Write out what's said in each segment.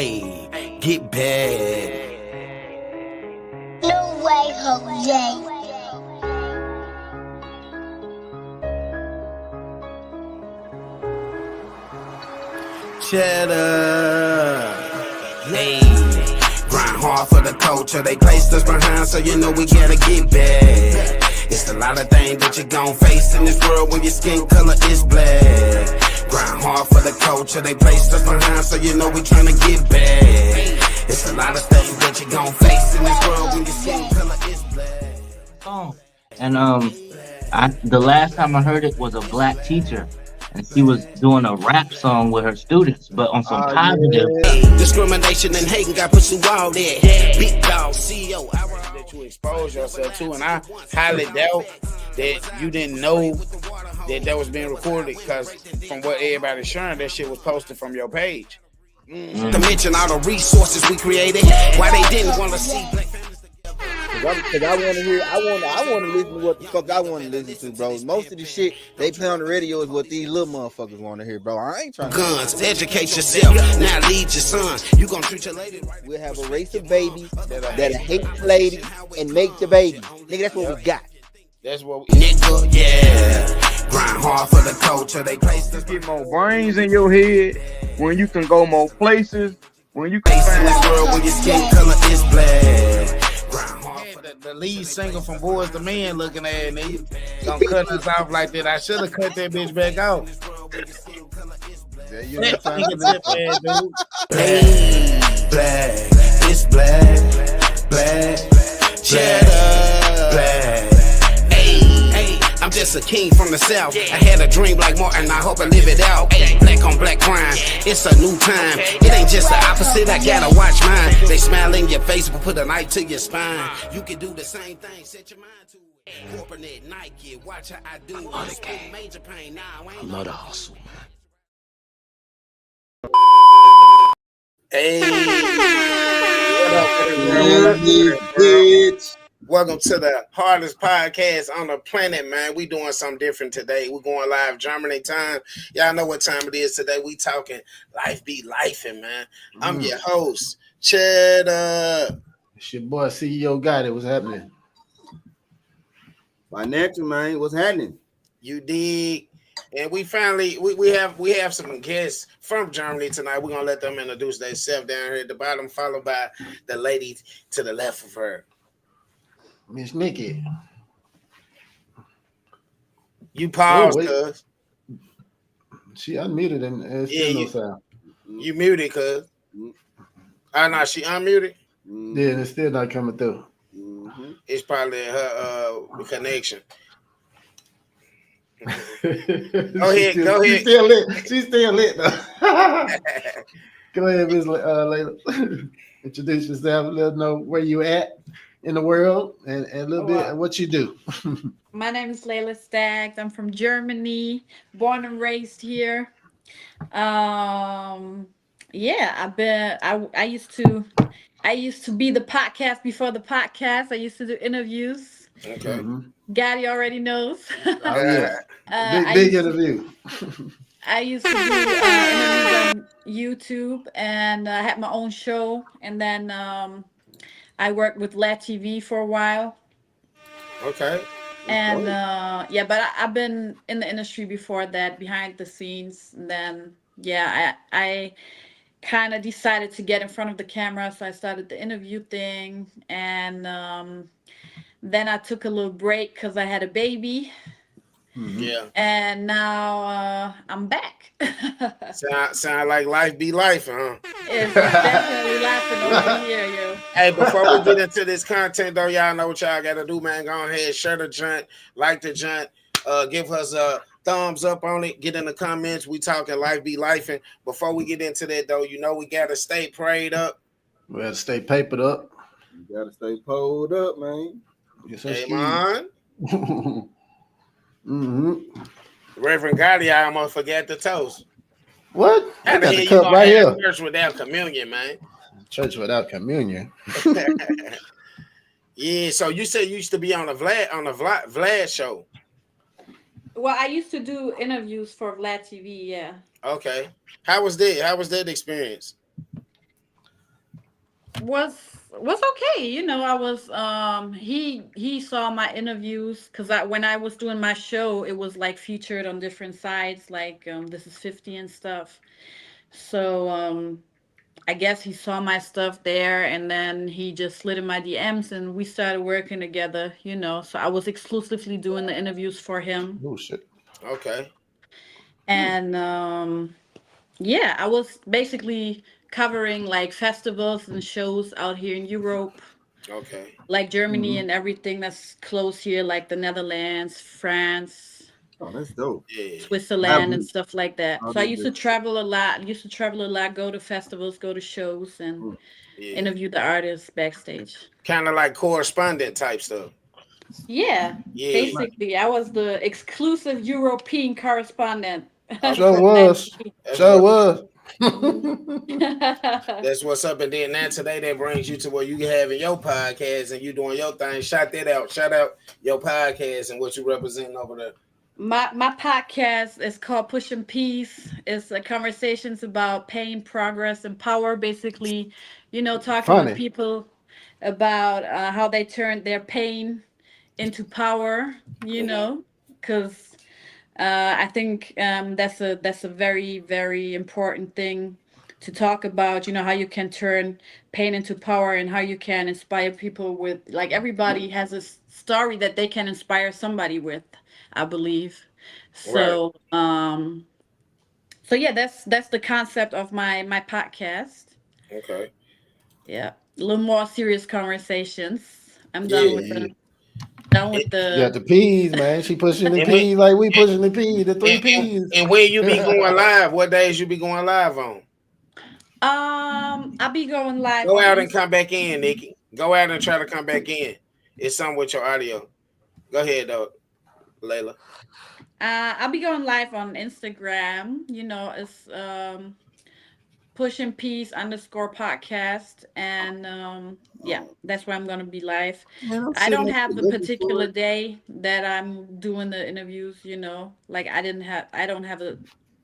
Hey, get bad. No way, H.O.G. Cheddar. Hey, grind hard for the culture. They placed us behind, so you know we gotta get bad. It's a lot of things that you gon' face in this world when your skin color is black. Grind hard for the culture. They placed us behind, so you know we tryna get bad. It's a lot of things that you gon' face in this world when your skin color is black. Song. And the last time I heard it was a black teacher, and she was doing a rap song with her students, but on some positive. Yeah. Discrimination and hating got put through all that. Big dog, CEO. That you expose yourself to, and I highly doubt that you didn't know that was being recorded, because from what everybody's sharing, that shit was posted from your page. To mention all the resources we created, why they didn't want to see black families. Cause I want to hear, I want to listen to what the fuck I want to listen to, bro. Most of the shit they play on the radio is what these little motherfuckers want to hear, bro. I ain't trying to Guns, educate yourself. Now lead your son. You gonna treat your lady right. We'll have a race of babies that hate the ladies and make the babies. Nigga, that's what we got. That's what we Nigga, yeah. Grind hard for the culture. They placed us Get more brains in your head, when you can go more places, when you can in this world when your skin color is black. Grind hard for the lead singer from Boys the Men looking at me gonna cut us off like that. I should have cut that bitch back off. Yeah, you That nigga tip ass dude. black, black, it's black, black, cheddar, black. Hey, I'm just a king from the south. I had a dream like Martin, I hope I live it out. Ay, black on black crime, it's a new time. It ain't just the opposite, I gotta watch mine. They smile in your face, but put a knife to your spine. You can do the same thing, set your mind to it. Corporate Nike, watch how I do it. Major pain, now I ain't Love the hustle, man. Hey, bitch. welcome to the hardest podcast on the planet, man. We doing something different today. We're going live Germany time. Y'all know what time it is today. We talking life be lifing, man. I'm your host, Cheddar. It's your boy CEO Guy. That was happening. Financial, man, what's happening? You dig? And we finally we have some guests from Germany tonight. We're gonna let them introduce themselves down here at the bottom, followed by the lady to the left of her. Miss Nikki. You pause, wait. cuz. She unmuted and Yeah, still no you- sound. You muted, cuz. Oh no, she unmuted. Yeah, and it's still not coming through. It's probably her connection. Go ahead, go She's ahead. still lit. She's still lit though. Go ahead, Miss Layla. Introduce yourself. Let us know where you at in the world and a little bit of what you do. My name is Layla Staggs. I'm from Germany, born and raised here. Yeah, I used to be the podcast before the podcast. I used to do interviews. Okay. Gotti already knows. Oh yeah, I big used to- interview. I used to do interviews on YouTube, and I had my own show, and then I worked with Lat TV for a while. Okay. And yeah, but I've been in the industry before that, behind the scenes. And then yeah, I kind of decided to get in front of the camera, so I started the interview thing, and then I took a little break because I had a baby, Yeah. and now I'm back. Sound like life be life, huh? It's definitely laughing over here, yo. Hey, before we get into this content, though, y'all know what y'all gotta do, man. Go ahead, share the joint, like the joint, give us a thumbs up on it, get in the comments. We talking life be life. And before we get into that, though, you know we gotta stay prayed up. We had to stay papered up. You gotta stay pulled up, man. Yes, sir, Hey, man. Reverend Gotti, I almost forgot the toast. What? I How the got hell the you cup gonna right have here. church without communion, man? Church without communion. Yeah, so you said you used to be on a Vlad show. Well, I used to do interviews for Vlad TV, yeah. Okay. How was that? How was that experience? was okay. You know, I was he saw my interviews because when I was doing my show, it was like featured on different sites like This Is 50 and stuff. So I guess he saw my stuff there and then he just slid in my DMs and we started working together, you know. So I was exclusively doing the interviews for him. Oh shit. Okay. And yeah, I was basically covering like festivals and shows out here in Europe, Okay. like Germany Mm-hmm. and everything that's close here, like the Netherlands, France, Oh, that's dope. Yeah. I, Switzerland, and stuff like that. All So I these used to different. travel a lot. Used to travel a lot, go to festivals, go to shows, and Yeah. interview the artists backstage. Kind of like correspondent type stuff. Yeah, Yeah. basically, I was the exclusive European correspondent sure Okay. for that. was. That's Sure what was. that's what's up. And then now today that brings you to where you having your podcast and you doing your thing. Shout that out. Shout out your podcast and what you representing over there. My podcast is called Pushing Peace. It's conversations about pain, progress, and power. Basically, you know, talking with Funny. people about how they turn their pain into power. You Mhm. know, because I think that's a very very important thing to talk about. You know how you can turn pain into power and how you can inspire people with like everybody has a story that they can inspire somebody with. I believe. Right. So yeah, that's the concept of my podcast. Okay. Yeah, a little more serious conversations. I'm done Yeah. with Yeah. the done And, with She got the. the peas, man. She pushing the and, we, peas like we pushing the peas, the three and, and, peas. and when you be going live, what days you be going live on? I'll be going live Go on out and Insta. come back in, Nikki. Go out and try to come back in. It's something with your audio. Go ahead, though, Layla. I'll be going live on Instagram. You know, it's pushing peace underscore podcast, and yeah, that's where I'm gonna be live. Man, I'm I sitting don't up have here a looking for particular it. day that I'm doing the interviews. You know, like I don't have a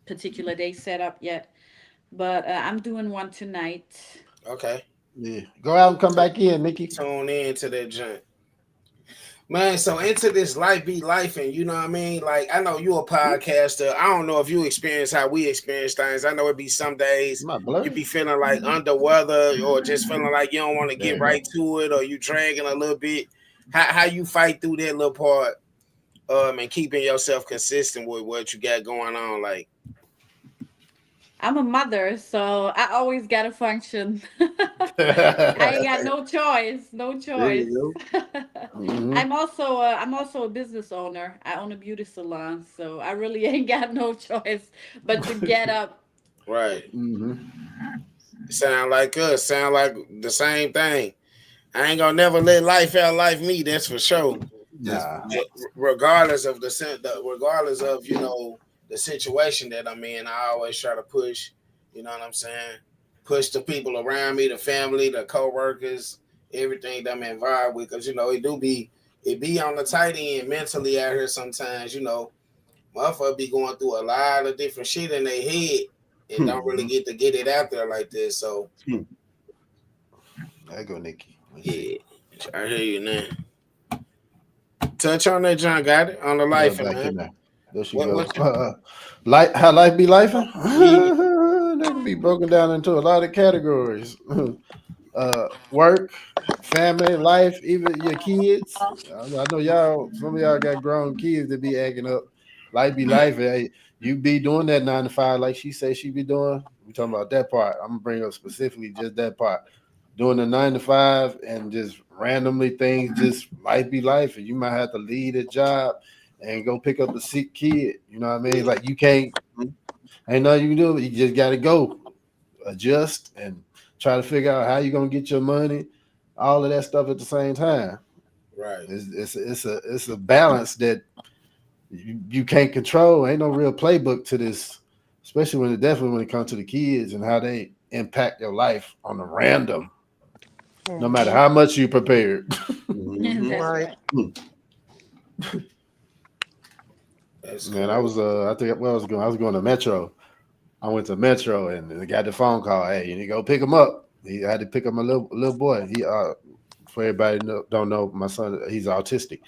particular day set up yet, but I'm doing one tonight. Okay. Yeah. Go out and come back in, Nikki. Tune in to that joint. Man, so into this life be life, and you know what I mean? Like, I know you a podcaster. I don't know if you experience how we experience things. I know it be some days My you blur. be feeling like under weather or just feeling like you don't want to There get you go. right to it or you dragging a little bit. How you fight through that little part and keeping yourself consistent with what you got going on, like I'm a mother, so I always gotta function. I ain't got no choice, no There choice. you hmm I'm also a business owner. I own a beauty salon, so I really ain't got no choice but to get up. right. hmm Sound like us, sound like the same thing. I ain't gonna never let life out life me, that's for sure. go. Nah. Regardless of regardless of the situation that I'm in, I always try to push. You know what I'm saying? Push the people around me, the family, the coworkers, everything that I'm involved with, because it be on the tight end mentally out here sometimes. Motherfucker be going through a lot of different shit in their head and don't really Hmm. get to get it out there like this. So There you go, Nikki. Let's yeah, see. I hear you now. Touch on that, John. Got it on the Yeah, life, back man. in there. There she What go. what you Life, how life be life? yeah, That can be broken down into a lot of categories. Work, family, life, even your kids. I know y'all. Some of y'all got grown kids that be acting up. Life be life. Hey, you be doing that 9 to 5 like she say she be doing. We talking about that part. I'm gonna bring up specifically just that part. Doing the 9 to 5 and just randomly things, just life be life, and you might have to leave a job and go pick up a sick kid. You know what I mean? Like you can't. Ain't nothing you can do. You just got to go adjust and try to figure out how you're gonna get your money, all of that stuff at the same time. right. It's a balance that you can't control. Ain't no real playbook to this, especially definitely when it comes to the kids and how they impact your life on a random, no matter Mhm. how much you prepared. Mm-hmm. That's Right. right. That's Man, I cool. was I think where I was going. I was going to Metro. I went to Metro and I got the phone call. Hey, you need to go pick them up. He I had to pick up my little boy. He for everybody don't know, my son, he's autistic.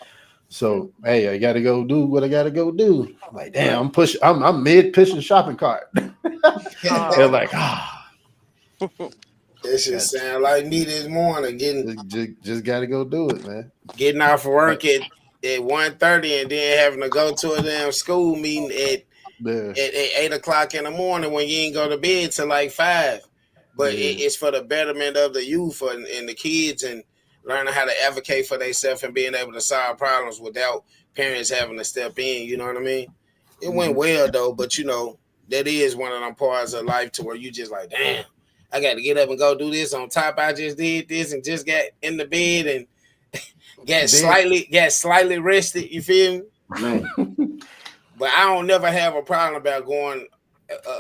So hey, I gotta go do what I gotta go do. I'm like, damn, I'm mid pushing shopping cart. They're like, That shit sound like me this morning, just gotta go do it, man. getting off of work at 1:30 and then having to go to a damn school meeting at Yeah. at 8 o'clock in the morning when you ain't go to bed till like 5. But it's for the betterment of the youth and the kids and learning how to advocate for themselves and being able to solve problems without parents having to step in. You know what I mean? It went well though, but you know, that is one of them parts of life to where you just like, damn, I got to get up and go do this. On top, I just did this and just got in the bed and got slightly rested. You feel me? But I don't never have a problem about going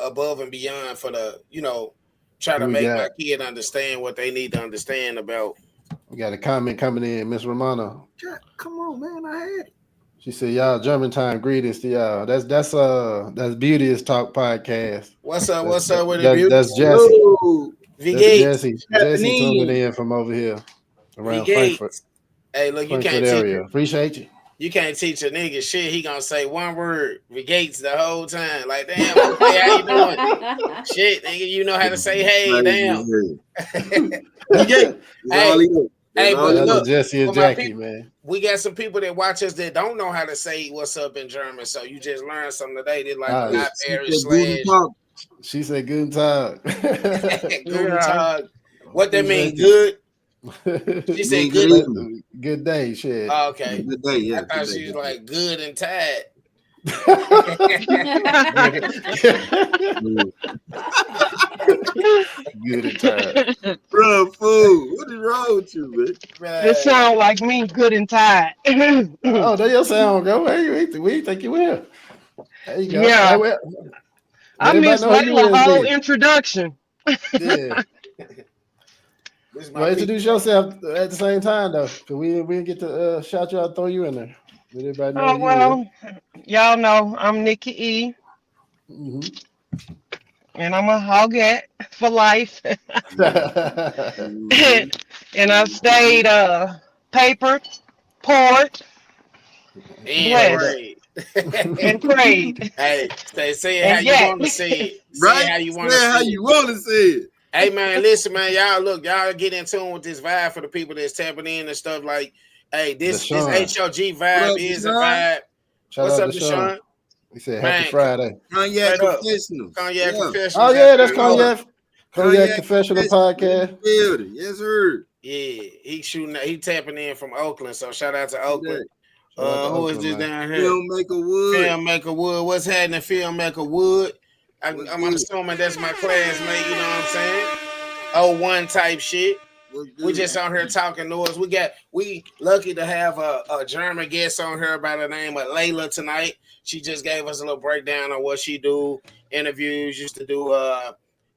above and beyond for the, you know, try to make my kid understand what they need to understand about. We got a comment coming in, Miss Romano. Come on, man, I had it. She said, "Y'all, Germantown greetings to y'all." That's Beauty's Talk podcast. What's up with it, Beauty? That's Jesse. That's Jesse tuning in from over here around Frankfurt. Hey, look, you Frankfurt can't area. Appreciate you. You can't teach a nigga shit. He gonna say one word, Gates, the whole time. Like, damn, okay, how you doing? Shit, nigga, you know how to say hey, damn. Hey, but look, Jesse and Jackie, man. We got some people that watch us that don't know how to say what's up in German. So you just learned something today. They like not very slash. She said Guten Tag. Guten Tag. What that mean? Good? She said good. Good day, shit. Oh, okay. Good day, yeah. I thought she was like good and tired. Good and tired. Bro, fool. What is wrong with you, man? This sound like me, good and tired. Oh, there your sound go. Where you think you will? There you go. Yeah. Hey, I missed Layla's whole introduction. Yeah. Well, introduce yourself at the same time, though, because we didn't get to shout you out, throw you in there. Everybody know well, y'all know I'm Nikki E. And I'm a hogette for life. And I've stayed papered, poured, blessed, and prayed. Hey, say it how you want to say it. Right? Say how you want to say it. Hey man, listen, man, y'all get in tune with this vibe for the people that's tapping in and stuff. Like, hey, this H.O.G vibe is a vibe. What's up, Deshaun? He said happy Friday. Cognac Confessional. Cognac Confessional. Oh yeah, that's Cognac Confessional podcast. Yes, sir. Yeah, he tapping in from Oakland. So shout out to Oakland. Who is this down here? Filmmaker Wood. What's happening, Filmmaker Wood? I'm assuming that's my classmate, you know what I'm saying? 01 type shit. We just on here talking noise. We lucky to have a German guest on here by the name of Layla tonight. She just gave us a little breakdown on what she do, interviews, used to do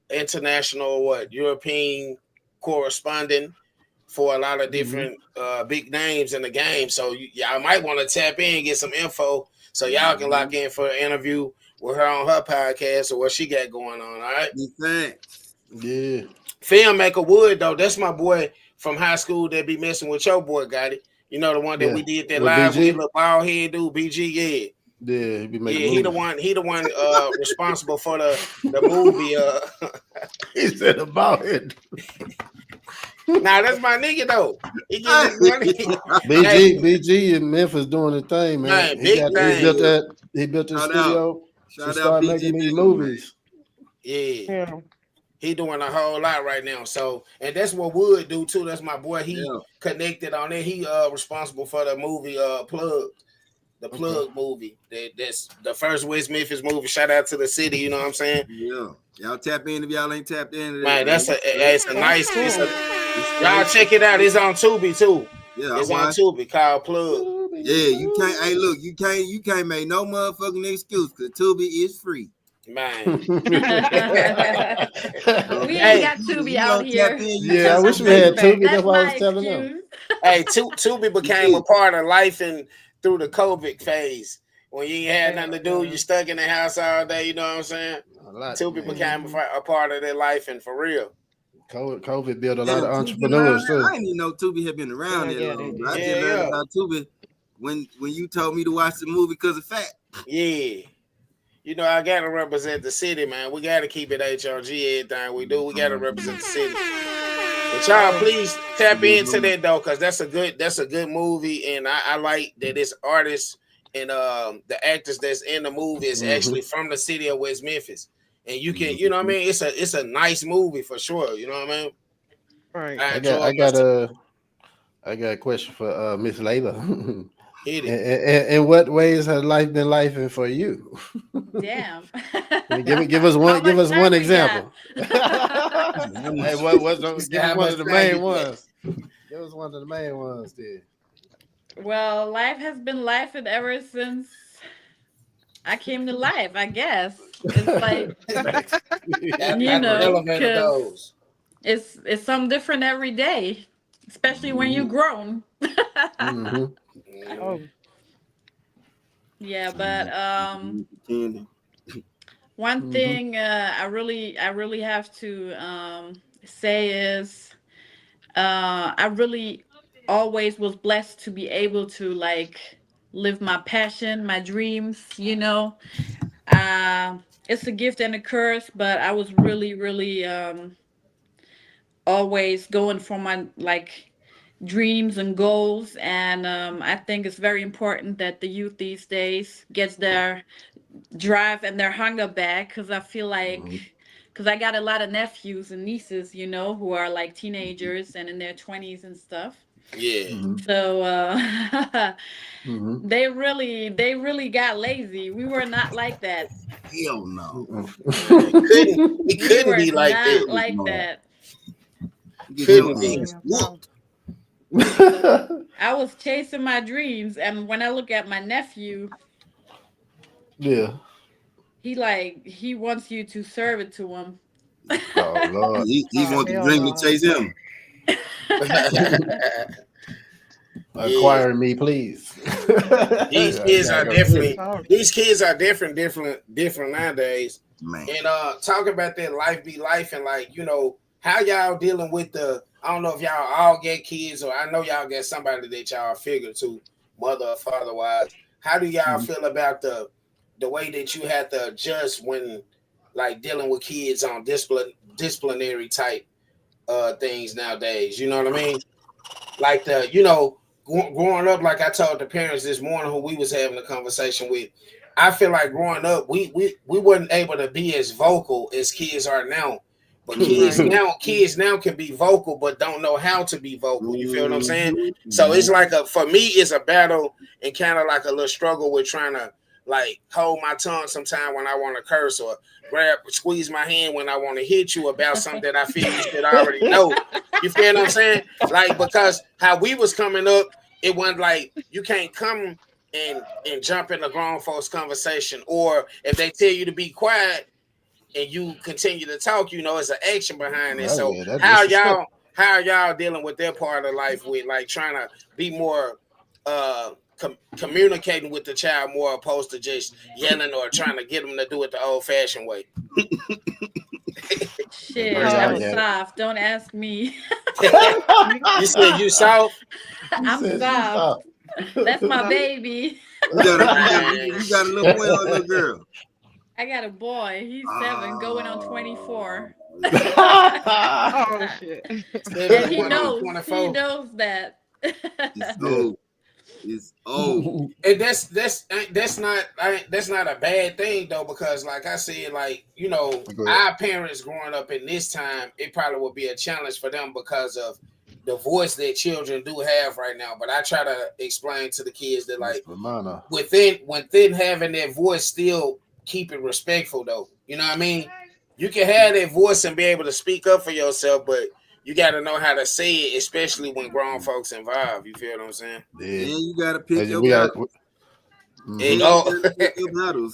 international European corresponding for a lot of different big names in the game. So y'all might want to tap in and get some info so y'all can lock in for an interview with her on her podcast or what she got going on. All right. Thanks. Yeah. Filmmaker Wood though, that's my boy from high school that be messing with your boy Gotti. You know the one that we did that live with, little bald head dude, BG. Yeah. Yeah, he be making he the one responsible for the movie. He said about it. Nah, that's my nigga though. He getting his money. BG in Memphis doing the thing, man. He built his studio. Shout out making these movies. Yeah. He doing a whole lot right now. So, and that's what Wood do too. That's my boy. He connected on it. He responsible for the movie Plug. The Plug movie. That's the first West Memphis movie. Shout out to the city, you know what I'm saying? Yeah. Y'all tap in if y'all ain't tapped in. Man, it's a nice y'all check it out. It's on Tubi too. Yeah, it's on Tubi called Plug. Yeah, you can't. Hey, look, you can't make no motherfucking excuse because Tubi is free. Man, we ain't got Tubi out here. Yeah, I wish we had Tubi. That's what I was telling them. Hey, Tubi became a part of life and through the COVID phase. When you ain't had nothing to do, you stuck in the house all day. You know what I'm saying? Tubi became a part of their life and for real. COVID built a Damn, lot of Tubi been around entrepreneurs that? too. I didn't even know Tubi had been around that long. Bro. I just learned Yeah. about Tubi when you told me to watch the movie because of Fat. Yeah. You know, I gotta represent the city, man. We gotta keep it H.O.G. everything we do. We gotta represent the city. But y'all, please tap into that though, because that's a good movie, and I like that it's artists and the actors that's in the movie is actually from the city of West Memphis, and you can, you know what I mean. It's a nice movie for sure. You know what I mean. Right. I got a question for Miss Layla. Hit it. In what ways has life been lifing for you? Damn. Give us one. Give us one example. Hey, give us one of the main ones. Give us one of the main ones, then. Well, life has been life ever since I came to life, I guess. It's like you know, because it's something different every day, especially when you're grown. Oh, Yeah, but one thing I really have to say is I really always was blessed to be able to like live my passion, my dreams, you know. It's a gift and a curse, but I was really always going for my like dreams and goals, and I think it's very important that the youth these days gets their drive and their hunger back, because I feel like because I got a lot of nephews and nieces, you know, who are like teenagers and in their 20s and stuff. Yeah. So they really got lazy. We were not like that. Hell no. It We couldn't were be like not that. like that. Couldn't be. I was chasing my dreams, and when I look at my nephew, Yeah. he wants you to serve it to him. Oh Lord. He wants the dream to chase him. Acquire me, please. These kids are different nowadays. Man. And talking about that life be life, and like, you know, how y'all dealing with I don't know if y'all all get kids, or I know y'all get somebody that y'all figure to, mother or father wise. How do y'all feel about the way that you have to adjust when like dealing with kids on disciplinary type things nowadays? You know what I mean? Like growing up, like I told the parents this morning who we was having a conversation with, I feel like growing up, we weren't able to be as vocal as kids are now. But kids now can be vocal, but don't know how to be vocal. You feel what I'm saying? So it's like for me, it's a battle and kind of like a little struggle with trying to like hold my tongue sometime when I want to curse, or squeeze my hand when I want to hit you about something that I feel you should already know. You feel what I'm saying? Like, because how we was coming up, it wasn't like you can't come and jump in a grown folks conversation, or if they tell you to be quiet and you continue to talk, you know, it's an action behind it. So how are y'all dealing with that part of life with like trying to be more communicating with the child more opposed to just yelling or trying to get them to do it the old fashioned way? Shit, I'm soft. Don't ask me. You said you soft? I'm soft. That's my baby. You got a little boy or a little girl? I got a boy. He's 7, going on 24. Oh shit! And he knows that. It's old. And that's not a bad thing though, because like I said, like, you know, our parents growing up in this time, it probably would be a challenge for them because of the voice that children do have right now. But I try to explain to the kids that like within having that voice, still keep it respectful though. You know what I mean? You can have that voice and be able to speak up for yourself, but you got to know how to say it, especially when grown folks involved. You feel what I'm saying? Yeah, you got to pick your battles.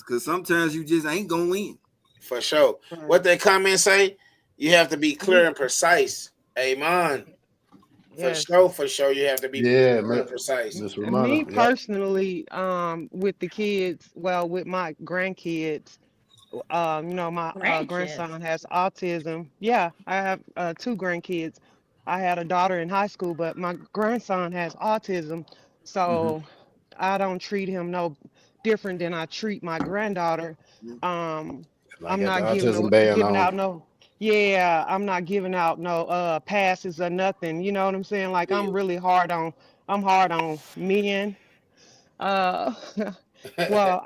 Because sometimes you just ain't gonna win. For sure. What that comment say? You have to be clear and precise. Amen. Yes. For sure, you have to be clear and precise. Me personally, with the kids, well, with my grandkids, My Grandkids. grandson has autism. Yeah, I have two grandkids. I had a daughter in high school, but my grandson has autism, Mhm. so I don't treat him no different than I treat my granddaughter. Um, I I'm got the not autism band giving on. out no, yeah, I'm not giving out no passes or nothing. You know what I'm saying? Like I'm hard on men. Uh, well,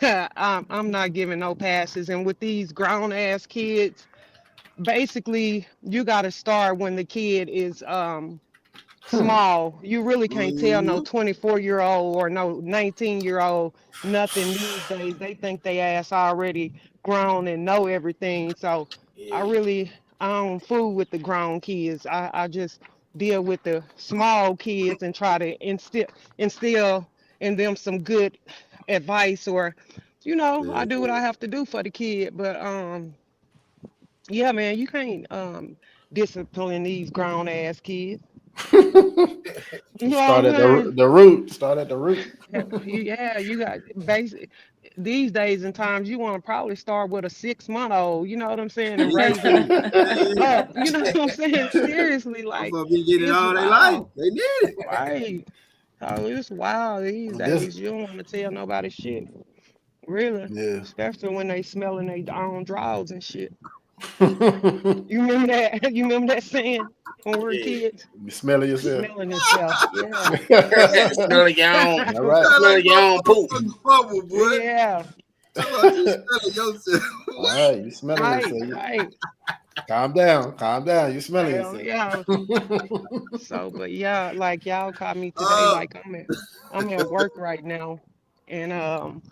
I'm not giving no passes. And with these grown ass kids, basically you got to start when the kid is Hmm. small. You really can't tell no Mm-hmm. 24-year-old or no 19-year-old nothing these days. They think they ass already grown and know everything. So I Yeah. really I don't fool with the grown kids. I just deal with the small kids and try to instill in them some good advice, or I do what I have to do for the kid. But yeah, man, you can't discipline these grown ass kids. You know Start what at I'm the root. Start at the root. saying? Yeah, you got basic these days and times you want to probably start with a 6-month old, you know what I'm saying, and raise them up. You know what I'm saying? Seriously, like Motherfucker been getting it it's all their life. wild. They need it. Right. So it's wild these This, days. You don't want to tell nobody shit. Really. yeah. Especially when they smelling their own drawers and shit. You You remember that? You remember that saying when we were Yeah. kids? smelling yourself. Smelling himself. Yeah. Smelling your own, All right. Sound like smelling your own poop. motherfucking bubble, boy. Yeah. Talk about you smelling yourself. All right, you smelling Right. yourself. Right. Calm down. Calm down. You smelling Hell yourself. yeah. So, but yeah, like y'all caught me today. Oh, Like I'm at work right now, and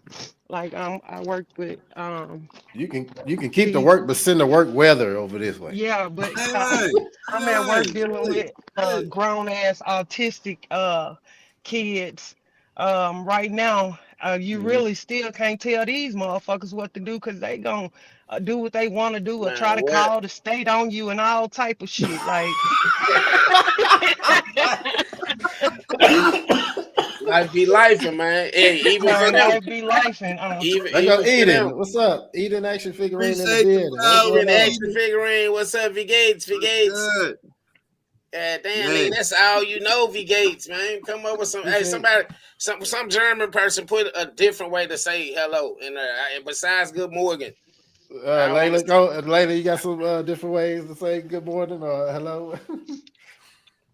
like I work with You can keep the these. work, but send the work weather over this way. Yeah, but hey, I'm at work dealing hey, with hey. grown ass autistic kids. Right now, you Mhm. really still can't tell these motherfuckers what to do because they gon' do what they want to do or try Man, to what? call the state on you and all type of shit. Like, Life be life, man. Hey, even for man, them. life be life, and There go Even for them. Eden. What's up? Eden action figurine in the Appreciate the building. What's power, going Even on? action Eden. figurine. What's up, V Gates? V What's Gates. good? Yeah, damn, Man, nigga, that's all you know, V Gates, man. Come up with some. Hey, Appreciate somebody, some German person put a different way to say hello in there. Besides good Morgan, I don't Layla, understand. Layla, you got some different ways to say good morning or hello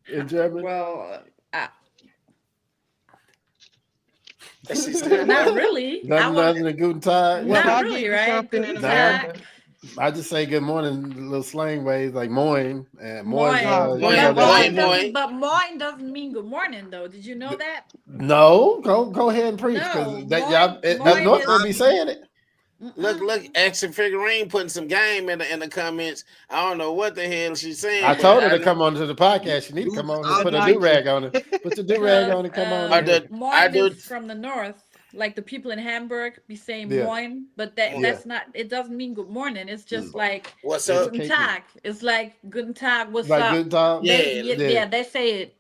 in German? Well, She said, not what? really. Nothing other than guten tag. well, Not I'll really, give you right? something in Guten Nah, Tag, America. I just say good morning, little slang ways like moin and moin's. No, moin. good You know Moin, But that's moin, moin morning. doesn't. moin. But moin doesn't mean good morning, though. Did you know that? no. Go ahead and preach No, because that y'all moin. up Moin north they is. be saying it. Look, action figurine putting some game in the comments. I don't know what the hell she's I saying, but told her I to know. come onto the podcast. You need to come on here, Good put a night. do rag on it, put your do rag Because on and come on I in here. do. I moin do. is from the north. Like the people in Hamburg be saying Yeah, moin, but that yeah. that's not. It doesn't mean good morning. It's just like What's up? guten Educate me. Tag. It's like guten Tag. What's Like up? good time. They Yeah, Yeah. yeah they say it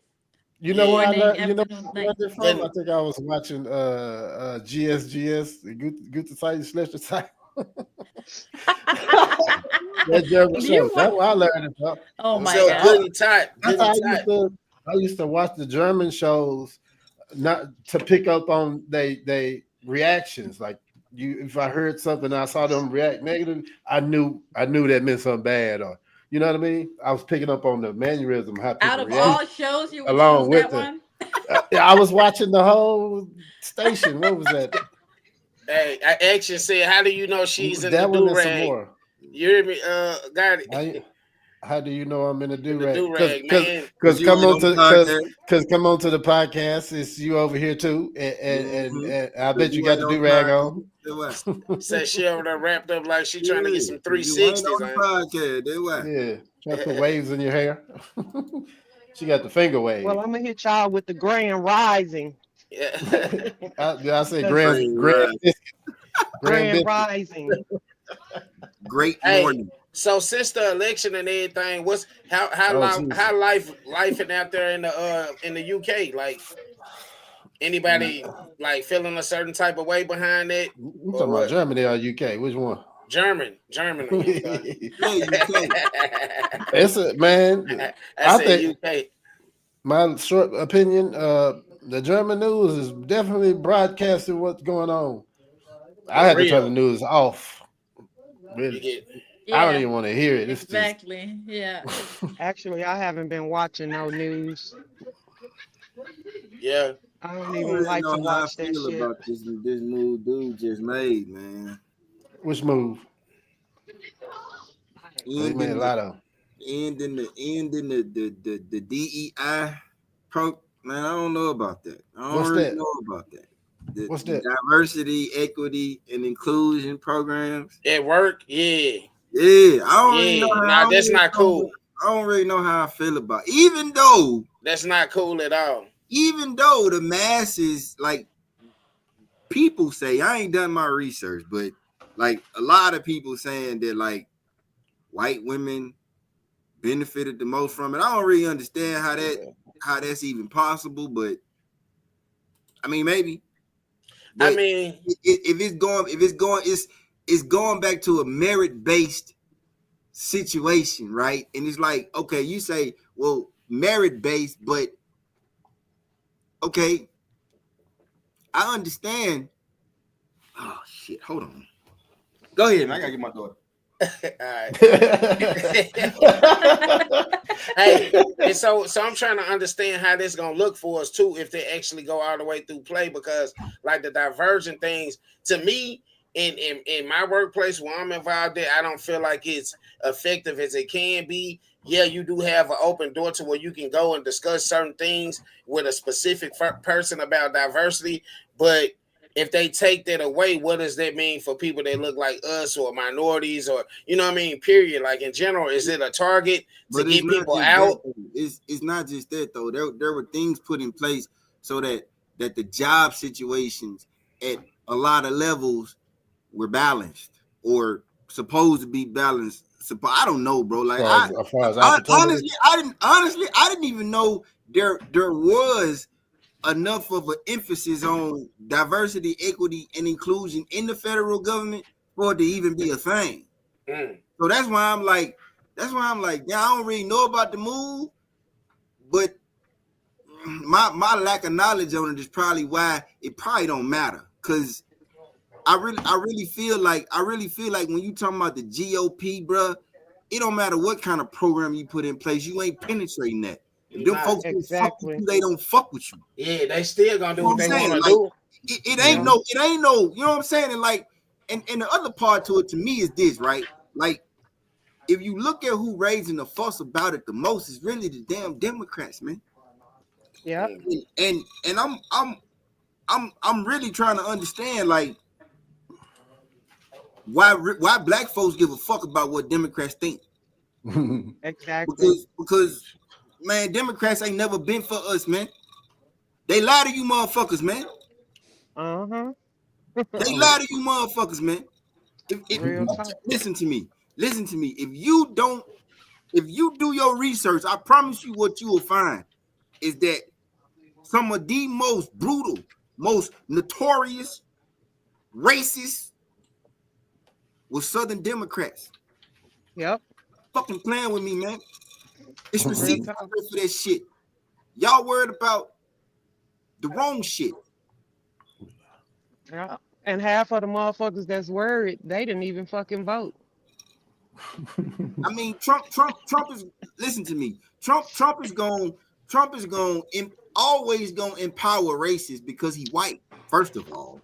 You know where yeah. I morning, learned? You know afternoon, where I night. learned it from? I And think I was watching GSGS, Gute Zeit, schlechte Zeit. That German Do you show. That's want? where I learned it from. Oh my so I, god. good and tight, that's good how and tight. I used to watch the German shows not to pick up on they reactions. Like if I heard something and I saw them react negative, I knew that meant something bad, or you know what I mean? I was picking up on the mannerism, how Out people of react all shows, you would choose along with that the one? I was watching the whole station. What was that? Hey, I actually said, how do you know she's in the That one do and some rag? more. You hear me? Got it. How do you know I'm in a In do the rag? do rag, man. cause you ain't on the podcast. Come on to the podcast. It's you over here too, Mm-hmm. and I Cause bet you you got ain't the on do the rag podcast. on. That's why. Said she over there wrapped up like she trying to get Yeah, some cause you ain't 360s, on the podcast. That's why. Yeah, try to put waves in your hair. She got the finger Well, wave. I'm gonna hit y'all with the grand rising. Yeah. I say The grand Right. grand biscuit. rising. Great Hey, morning. so since the election and everything, what's Oh, geez. how life in out there in the UK? Like Anybody like feeling a certain type of way behind it, You or talking about what? Germany or UK? Which one? German. Yeah, UK. It's a man. I I said think UK. my short opinion. The German news is definitely broadcasting what's going on. I For had to turn real. the news off. You get I don't Yeah, even want to hear it. It's just exactly. Yeah. Actually, I haven't been watching no news. yeah. I don't I don't even really like know to how I watch that feel shit. about this move dude just made, man. which move. They made a Ending the lot of 'em. ending the DEI pro, man. I don't know about that. I don't What's really that? know about that. What's The that? diversity, equity, and inclusion programs. At work, yeah. Yeah, I don't really know Yeah. how. Nah, that's not cool. I don't really know how I feel about it. That's not cool at all. Even though the masses, like people say, I ain't done my research, but like a lot of people saying that like white women benefited the most from it. I don't really understand how that's even possible, but I mean maybe. I But mean, if it's going back to a merit based situation, right? And it's like, okay, you say, well, merit based, but okay, I understand. Oh shit, hold on. Go ahead, man. I gotta get my daughter. all right. Hey, and so I'm trying to understand how this gonna look for us too if they actually go all the way through play, because like the divergent things to me in my workplace where I'm involved in, I don't feel like it's effective as it can be. Yeah, you do have an open door to where you can go and discuss certain things with a specific person about diversity, but if they take that away, what does that mean for people that look like us or minorities or you know what I mean? Period. Like in general, is it a target to But it's get not people just that. out? Though. It's not just that though. There were things put in place so that the job situations at a lot of levels were balanced or supposed to be balanced. I don't know, bro. Like As far as opportunity. honestly I didn't even know there was enough of an emphasis on diversity, equity, and inclusion in the federal government for it to even be a thing. So that's why I'm like, yeah, I don't really know about the move, but my lack of knowledge on it is probably why it probably don't matter. Cause I really feel like when you talking about the GOP, bro, it don't matter what kind of program you put in place, you ain't penetrating that. If them folks don't fuck with Exactly. you, they don't fuck with you. Yeah, they still gonna do You know what what they I'm saying? want to Like do. it ain't Yeah. no, you know what I'm saying? And like, and the other part to it to me is this, right? Like, if you look at who raising the fuss about it the most, is really the damn Democrats, man. Yep. And I'm really trying to understand like why black folks give a fuck about what Democrats think. Exactly. Because man, Democrats ain't never been for us, man. They lie to you motherfuckers, man. Uh-huh. They lie to you motherfuckers, man. If Real talk. listen to me. Listen to me. If you do your research, I promise you what you will find is that some of the most brutal, most notorious, racist was Southern Democrats. Yep. Fucking playing with me, man. It's Real receipts out talk. there for that shit. Y'all worried about the wrong shit. Yeah. And half of the motherfuckers that's worried, they didn't even fucking vote. I mean, Trump is. Listen to me. Trump is going. Trump is going. Always going to empower racists because he white. First of all,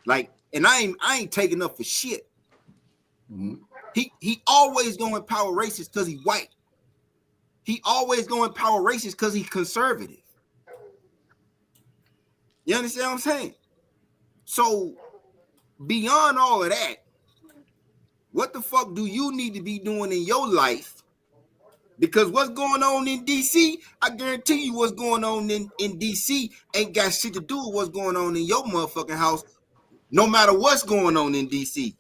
like, and I ain't taking up for shit. He always going to empower racists because he white. He always going to empower racists because he's conservative. You understand what I'm saying? So beyond all of that, what the fuck do you need to be doing in your life? Because what's going on in DC, I guarantee you what's going on in DC ain't got shit to do with what's going on in your motherfucking house, no matter what's going on in DC.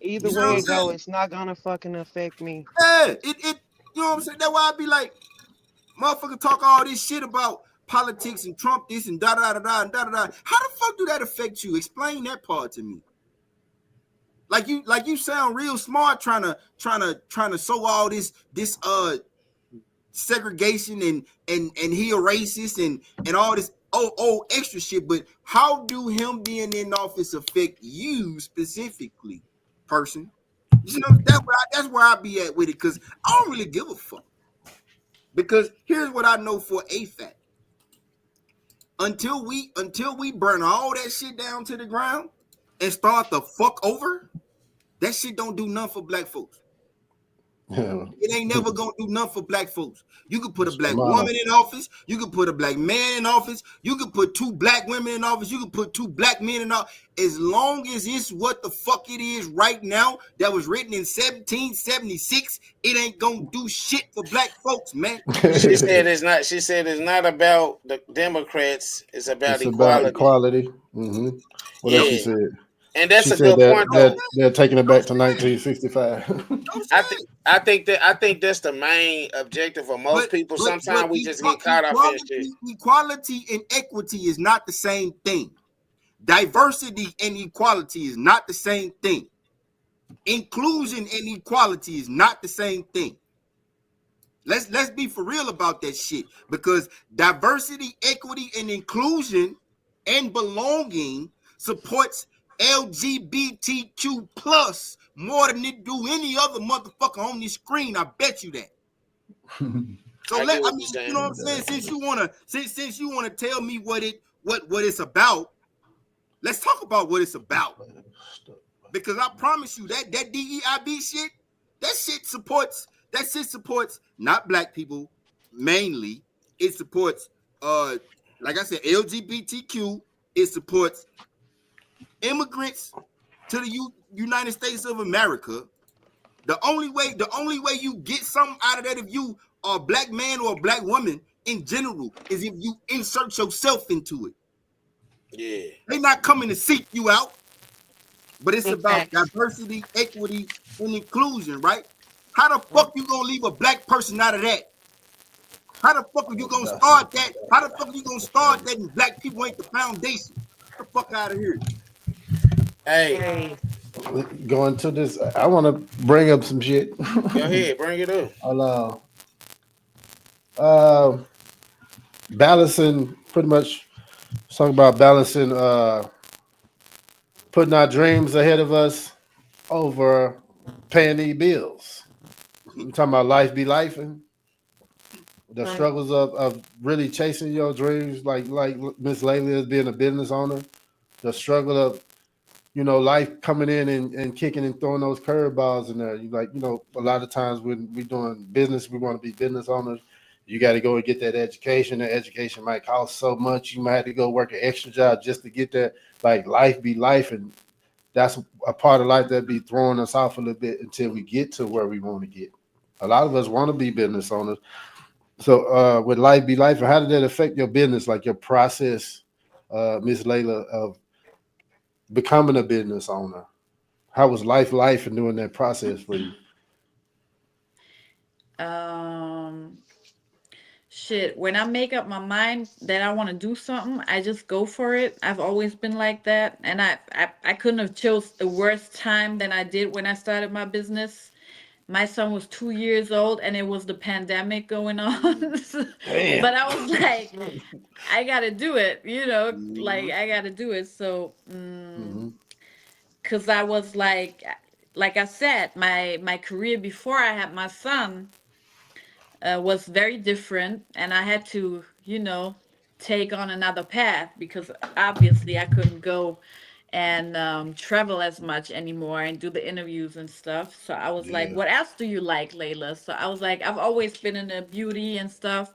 Either You know what way I'm it go, saying? it's not gonna fucking affect me. Yeah, it you know what I'm saying? That's why I be like, motherfucker talk all this shit about politics and Trump this and da da da da and da da da. How the fuck do that affect you? Explain that part to me. Like you sound real smart trying to sow all this segregation and he a racist and all this extra shit. But how do him being in office affect you specifically, person? You know, that's where I be at with it, because I don't really give a fuck. Because here's what I know for a fact. Until we burn all that shit down to the ground and start the fuck over, that shit don't do nothing for black folks. Yeah. It ain't never gonna do nothing for black folks. You could put a It's black tomorrow. woman in office. You could put a black man in office. You could put two black women in office. You could put two black men in office. As long as it's what the fuck it is right now that was written in 1776, it ain't gonna do shit for black folks, man. She said it's not. She said it's not about the Democrats. It's about It's about equality. equality. Hmm. What else she Yeah, said? and that's She a said good that point though. they're taking it back to 1965. I think that's the main objective for most people. Sometimes we just get caught up in shit. Equality and equity is not the same thing. Diversity and equality is not the same thing. Inclusion and equality is not the same thing. Let's be for real about that shit, because diversity, equity, and inclusion and belonging supports LGBTQ plus more than it do any other motherfucker on this screen. I bet you that. So I get what I you're mean, saying. you know what I'm saying? Since you wanna tell me what it's about, let's talk about what it's about. Because I promise you that DEIB shit, that shit supports not black people mainly. It supports like I said, LGBTQ. It supports immigrants to the United States of America. The only way you get something out of that, if you are a black man or a black woman in general, is if you insert yourself into it. Yeah. They're not coming to seek you out, but it's Big about facts. diversity, equity, and inclusion, right? How the fuck you gonna leave a black person out of that? How the fuck are you gonna start that? How the fuck are you gonna start that and black people ain't the foundation? Get the fuck out of here. Hey, Hey, Going to this, I want to bring up some shit. go ahead, bring it up. I'll, uh, balancing, pretty much talking about balancing, putting our dreams ahead of us over paying these bills. I'm talking about life be life, and the right. struggles of really chasing your dreams, like Miss Layla is being a business owner, the struggle of life coming in and kicking and throwing those curveballs in there. A lot of times when we're doing business, we want to be business owners. You got to go and get that education. That education might cost so much. You might have to go work an extra job just to get that. Like life be life, and that's a part of life that be throwing us off a little bit until we get to where we want to get. A lot of us want to be business owners. So with life be life, how did that affect your business, like your process, Miss Layla, of becoming a business owner? How was life and doing that process for you? Um, Shit, when I make up my mind that I want to do something, I just go for it. I've always been like that, and I couldn't have chose a worse time than I did when I started my business. My son was 2 years old, and it was the pandemic going on. Damn. But I was like, I gotta do it, like Mhm. I gotta do it. So, Hmm. cause I was like I said, my career before I had my son was very different, and I had to, take on another path because obviously I couldn't go and travel as much anymore and do the interviews and stuff. So I was like, Yeah. "What else do you like, Layla?" So I was like, "I've always been in the beauty and stuff,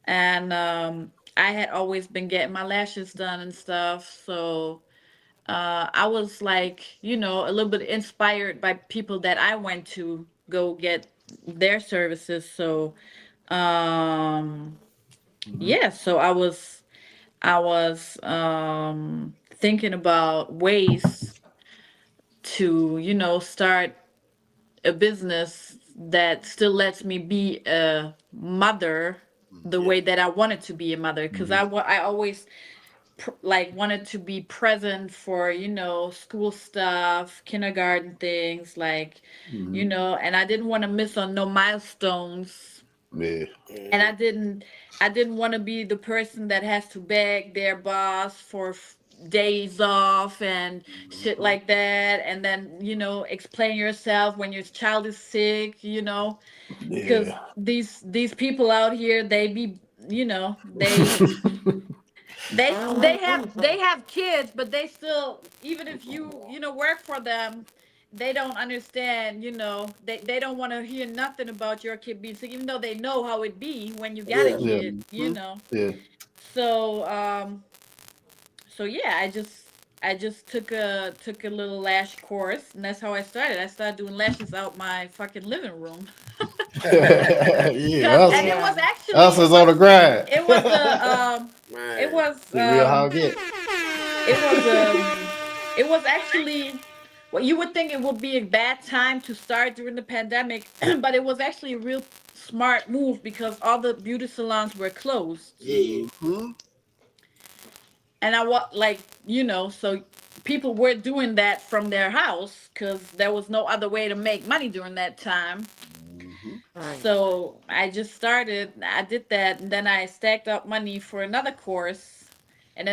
and I had always been getting my lashes done and stuff." So I was like, a little bit inspired by people that I went to go get their services. So um Hmm. yeah, so I was thinking about ways to, start a business that still lets me be a mother the way that I wanted to be a mother, because I always like wanted to be present for, school stuff, kindergarten things, like, and I didn't want to miss on no milestones. Yeah. And I didn't want to be the person that has to beg their boss for days off and shit like that, and then explain yourself when your child is sick, because Yeah. these people out here, they be, they have kids, but they still, even if you work for them, they don't understand. They don't want to hear nothing about your kid being sick, even though they know how it be when you got a Yeah. Yeah. kid. Yeah. So yeah, I just took a little lash course, and that's how I started. I started doing lashes out my fucking living room. Yeah. Cause Us, and it was Yeah. actually us is on the grind. it was a it Man. was See real how it get. it was it was actually, well, you would think it would be a bad time to start during the pandemic, but it was actually a real smart move because all the beauty salons were closed. Yeah. Mm-hmm. And I was like, so people were doing that from their house because there was no other way to make money during that time. Mm-hmm. Right. So I did that, and then I stacked up money for another course, and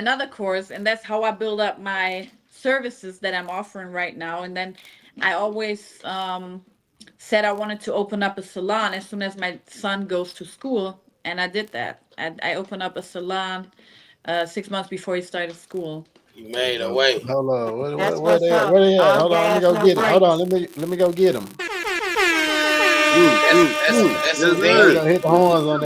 that's how I build up my services that I'm offering right now. And then I always said I wanted to open up a salon as soon as my son goes to school, and I did that. I opened up a salon 6 months before he started school. You made a way. Hold on. That's Where what's they at? up. Where they at? All Hold on. Let me gas, go no get it. Hold on. brakes. Let me go get them. Mm, mm, That's yes, Yeah, we Houdini. sir. gonna hit the horns on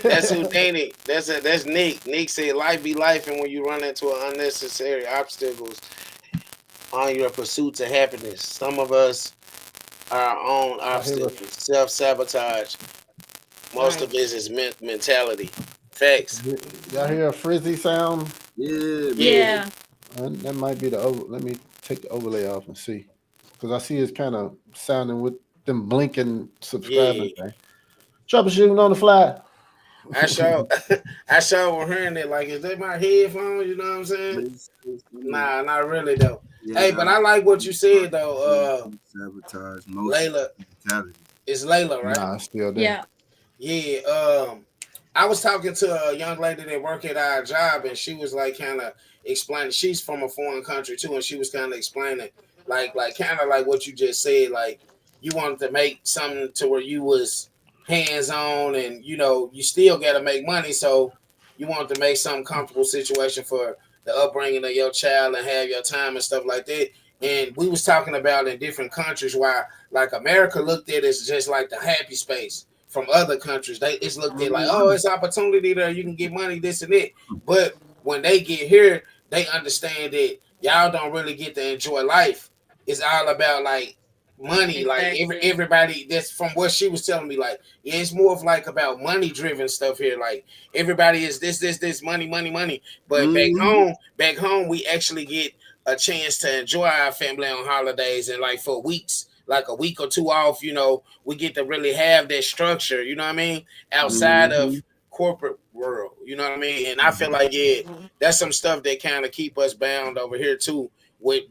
That's that. Houdini. That's Nick. Nick said life be life, and when you run into unnecessary obstacles on your pursuit to happiness, some of us are our own I hear a, obstacles, self sabotage. Most Right. of it is mentality. Facts. y'all hear a frizzy sound? Yeah, Yeah. man. Yeah. That might be the over. Let me take the overlay off and see, because I see it's kind of sounding with them blinking subscribing Yeah. thing. Troubleshooting on the fly. I saw I saw hearing it like, is that my headphones? You know what I'm saying? Nah, not really though. Yeah, Hey, but I like what you said though. sabotage most Layla, mentality. it's Layla, right? Nah, it's still there. Yeah. Yeah. I was talking to a young lady that worked at our job, and she was like kind of explaining. She's from a foreign country too, and she was kind of explaining, like kind of like what you just said. Like you wanted to make something to where you was hands on, and you still got to make money, so you wanted to make some comfortable situation for the upbringing of your child and have your time and stuff like that. And we was talking about in different countries why, like America looked at it as just like the happy space. From other countries, it's looked at like, oh, it's opportunity there. You can get money, this and that. But when they get here, they understand that y'all don't really get to enjoy life. It's all about like money. Like Exactly. everybody, that's from what she was telling me. Like, yeah, it's more of like about money driven stuff here. Like everybody is this money, money, money. But Mm-hmm. back home, we actually get a chance to enjoy our family on holidays and like for weeks, like a week or two off. We get to really have that structure. You know what I mean? Outside Mm-hmm. of corporate world. You know what I mean? And I feel like that's some stuff that kind of keep us bound over here too. With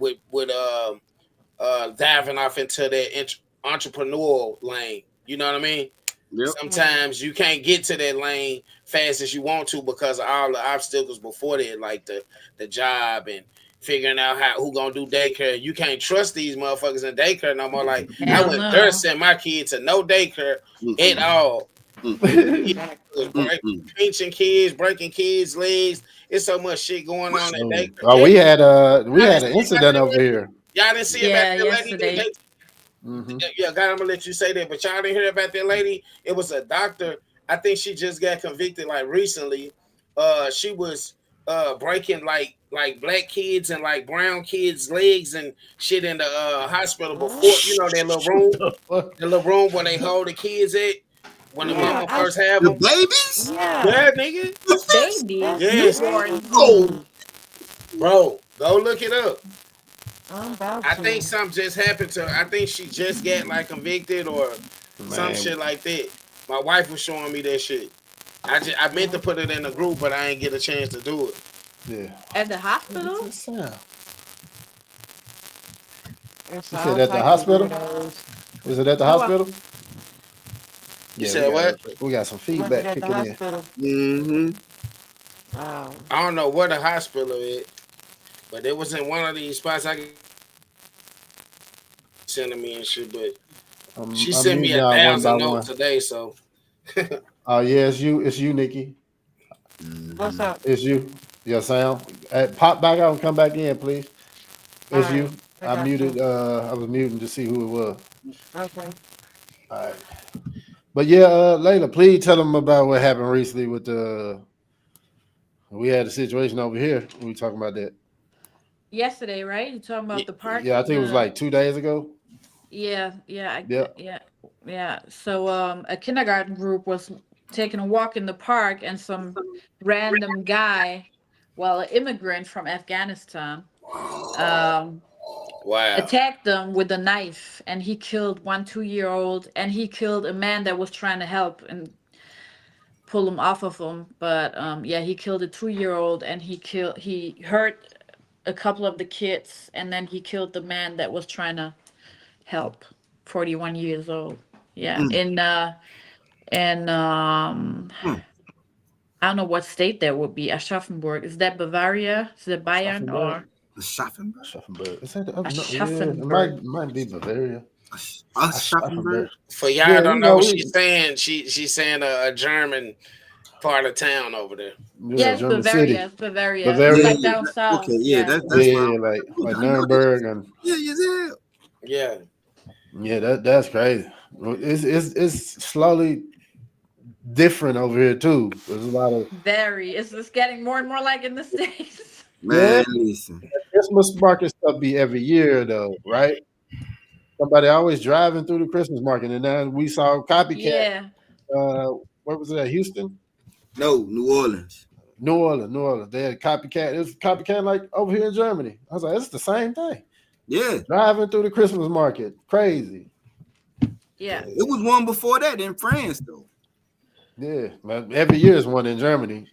diving off into that entrepreneurial lane. You know what I mean? Yep. Sometimes you can't get to that lane fast as you want to because of all the obstacles before that, like the job and figuring out who gonna do daycare. You can't trust these motherfuckers in daycare no more. Like I Hell wouldn't dare no. send my kid to no daycare at Mm-mm. all. It Mm-mm. was Mm-mm. pinching kids, breaking kids' legs. It's so much shit going on at Oh, daycare. Yeah, we y'all didn't had an see about incident that over lady. here. Y'all didn't see about Yeah, that lady. yesterday. Hmm. Yeah, God, I'm gonna let you say that, but y'all didn't hear about that lady. It was a doctor. I think she just got convicted like recently. She was breaking like black kids and like brown kids' legs and shit in the hospital before that little room, the little room where they hold the kids at when the Yeah. mama first have The them. babies? Yeah. Yeah, nigga. Babies, That's Yes, newborns. Oh, crazy. bro. Go look it up. I'm about I think to. something just happened to her. I think she just got like convicted or some Man, shit like that. My wife was showing me that shit. I meant to put it in the group, but I ain't get a chance to do it. Yeah. At the What's hospital? that sound? It's You said all at the type of hospital? weirdos. Is it at the No, hospital? You Yeah, said what? we got some Was it feedback at the kicking in. hospital? Mm-hmm. Oh, I don't know where the hospital is, but it was in one of these spots. I sending me and shit, but she I'm sent me muting y'all one by 1,000 notes one. today, so Yeah, it's you, Nikki. what's up? It's you. Your sound. Pop back out and come back in, please. All It's right, you. I I got you. muted. I was muting to see who it was. Okay. All right. But yeah, Layla, please tell them about what happened recently with the. We had a situation over here. We talking about that. yesterday, right? You talking about the park? Yeah, I think it was The like 2 days ago. yeah, yeah, Yep. yeah, yeah. So a kindergarten group was taking a walk in the park, and some random guy, well, an immigrant from Afghanistan, um, wow. attacked them with a knife, and he killed one 2-year-old, and he killed a man that was trying to help and pull him off of him. But yeah, he killed a 2-year-old, and he hurt a couple of the kids, and then he killed the man that was trying to help. 41 years old. Yeah, Mm, in mm. I don't know what state that would be. Aschaffenburg. Is that Bavaria? Is it Bayern Schaffenburg. or Schaffenburg? Schaffenburg. Is that the, no, yeah, it Aschaffenburg? might be Bavaria. Schaffenburg? Schaffenburg. For y'all Yeah, don't you know know what we. she's saying, she's saying a German part of town over there. Yeah, Yeah, it's German Bavaria. city. It's Bavaria. It's Bavaria. like Yeah. down south. Okay. Yeah. Yeah. That's Yeah, fine. yeah, like I know this. Nuremberg and Yeah. Yeah. Yeah. yeah, that's crazy. It's slowly different over here too. There's a lot of Very. It's just getting more and more like in the States. yeah. Man, listen. Christmas market stuff be every year though, right? Somebody always driving through the Christmas market, and then we saw copycat. Yeah. What was it at Houston? No, New Orleans. New Orleans, New Orleans. They had copycat. It was copycat like over here in Germany. I was like, it's the same thing. Yeah. Driving through the Christmas market, crazy. Yeah. It was one before that in France, though. Yeah, but every year is one in Germany.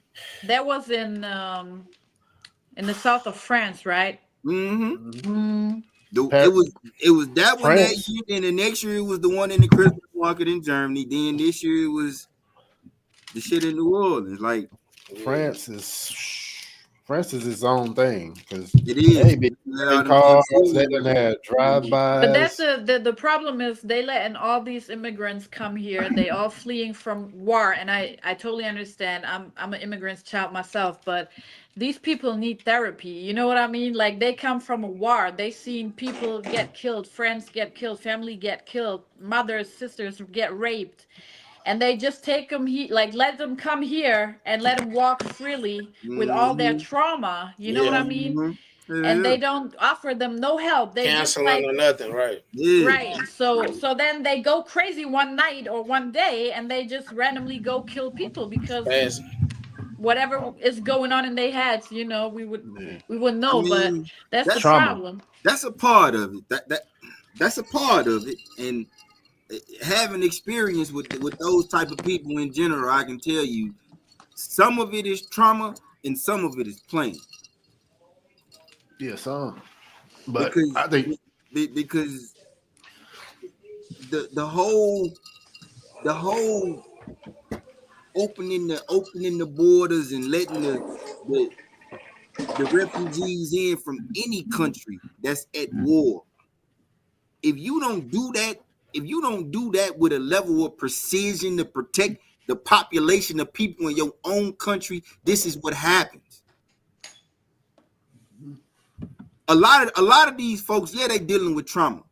That was in the south of France, right? Mm-hmm. Mm, It was that one that France. year, and the next year it was the one in the Christmas market in Germany. Then this year it was the shit in New Orleans. Like France is its own thing because it is. they be Let in all them cars. damn They cigarettes. done had but that's drive-bys. the problem is they letting all these immigrants come here. They all fleeing from war, and I totally understand. I'm an immigrant's child myself, but these people need therapy. You know what I mean? Like they come from a war. They seen people get killed, friends get killed, family get killed, mothers, sisters get raped, and they just take them like let them come here and let them walk freely with all their Mm-hmm. trauma. You know what Yeah. I mean? Mm-hmm. And Yeah. they don't offer them no help. They just Canceling like or nothing, right? Yeah. right. So then they go crazy one night or one day, and they just randomly go kill people because Fast. whatever is going on in their heads, Yeah. we wouldn't I know. But mean, that's the that's Trauma. problem. that's a part of it. That's a part of it. And having experience with those type of people in general, I can tell you some of it is trauma and some of it is playing. Yeah, some. But Because I think because the whole opening the borders and letting the the refugees in from any country that's at war. If you don't do that, if you don't do that with a level of precision to protect the population of people in your own country, this is what happens. A lot of these folks, yeah, they dealing with trauma,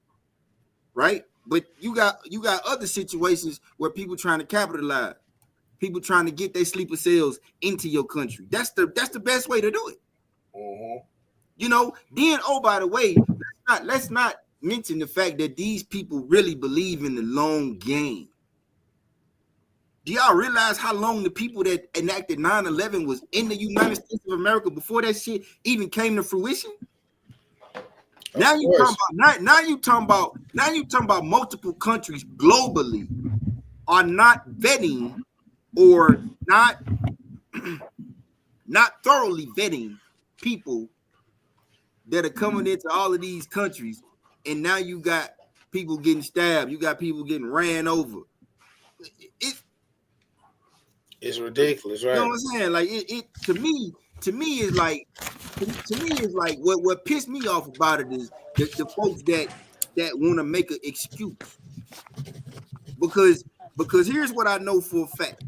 right? But you got other situations where people trying to capitalize, people trying to get their sleeper cells into your country. That's the best way to do it. Then, oh, by the way, let's not mention the fact that these people really believe in the long game. Do y'all realize how long the people that enacted 9/11 was in the United States of America before that shit even came to fruition? Now you talking about multiple countries globally are not vetting or not not thoroughly vetting people that are coming into all of these countries, and now you got people getting stabbed, you got people getting ran over. It's ridiculous, You know right? what I'm saying? Like it to me is like what pissed me off about it is the folks that want to make an excuse. Because here's what I know for a fact.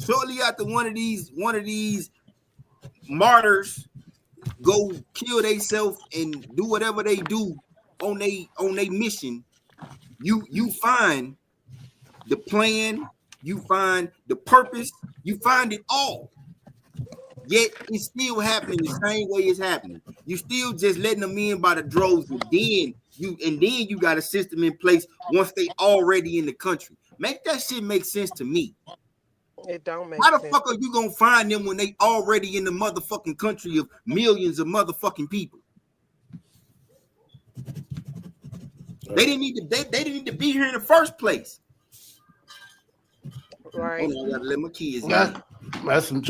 Shortly after one of these martyrs go kill themselves and do whatever they do on they mission, you find the plan, you find the purpose, you find it all. Yet it's still happening the same way it's happening. You still just letting them in by the droves, and then you got a system in place once they already in the country. Make that shit make sense to me. It don't make How the sense. fuck are you gonna find them when they already in the motherfucking country of millions of motherfucking people? They didn't need to. They didn't need to be here in the first place. Right. Hold on, I gotta let my kids in. That's some,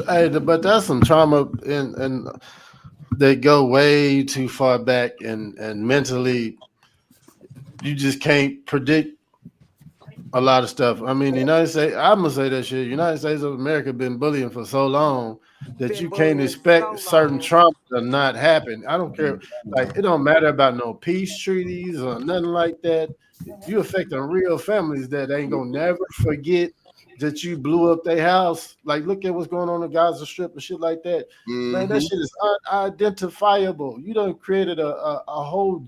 but that's some trauma, and they go way too far back, and mentally, you just can't predict a lot of stuff. I mean, the United States, I'm gonna say that shit. United States of America been bullying for so long that Been you can't bullying expect so certain long. trauma to not happen. I don't care. Like, it don't matter about no peace treaties or nothing like that. You affecting real families that ain't gonna never forget that you blew up their house. Like, look at what's going on in Gaza Strip and shit like that. Man, that shit is unidentifiable. You done created a whole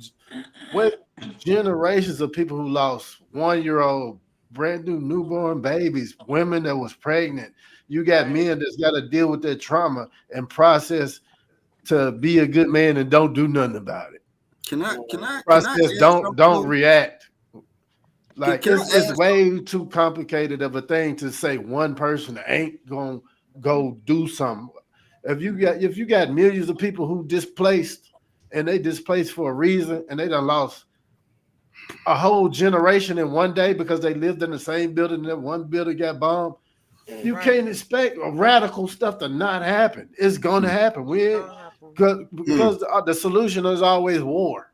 what generations of people who lost 1-year-old, brand new newborn babies, women that was pregnant. You got Right. men that's got to deal with that trauma and process to be a good man and don't do nothing about it. Can I Process, ask something don't though? react. Like, Can I it's ask? way too complicated of a thing to say one person ain't gonna go do something. If you got millions of people who displaced, and they displaced for a reason, and they done lost a whole generation in one day because they lived in the same building and that one building got bombed. You Right. can't expect radical stuff to not happen. It's gonna happen. Gonna happen. Because the solution is always war.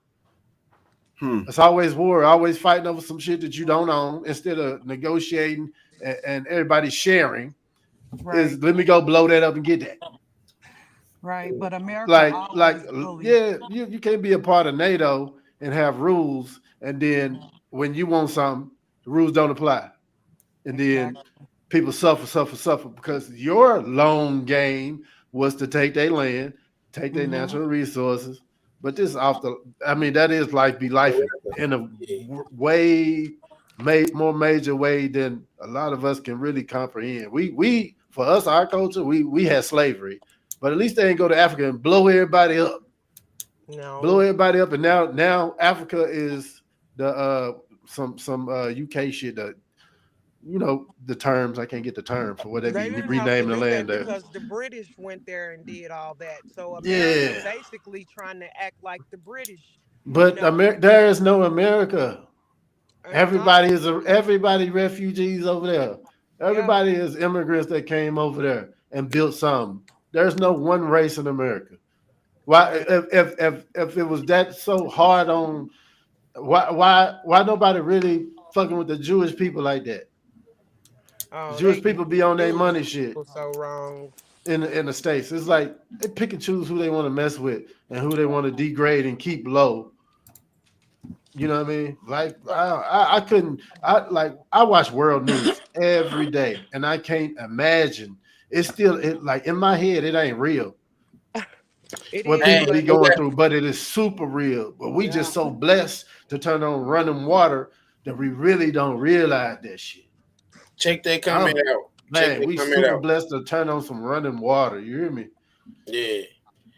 Hmm. It's always war. Always fighting over some shit that you don't own instead of negotiating and everybody sharing. Right, Is let me go blow that up and get that. right. But America always bullies. Yeah, you can't be a part of NATO and have rules, and then when you want something, the rules don't apply, and then Exactly. people suffer because your long game was to take their land, take their Hmm. natural resources. But this off the, I mean, that is life be life in a way more major way than a lot of us can really comprehend. We for us, our culture, we had slavery, but at least they didn't go to Africa and blow everybody up, No. and now Africa is the some UK shit that, you know, the terms, I can't get the term for what they They be didn't have to renaming the do that land there. because the British went there and did all that. So America Yeah, basically trying to act like the British, you but know. There is no America. Not Everybody refugees over there. yeah. Everybody is immigrants that came over there and built something. There's no one race in America. Why Right. if it was that so hard on, why nobody really fucking with the Jewish people like that? Oh, Jewish they people be on their Jewish money shit people so wrong. in the States. It's like they pick and choose who they want to mess with and who they want to degrade and keep low. You know what I mean? Like, I couldn't. I watch world news every day, and I can't imagine. It's still like in my head, it ain't real It what is, Hey, people be but going through, but it is super real. But we yeah. just so blessed to turn on running water that we really don't realize that shit. check that comment I'm out. Check Man, that we comment super out. blessed to turn on some running water. You hear me? Yeah.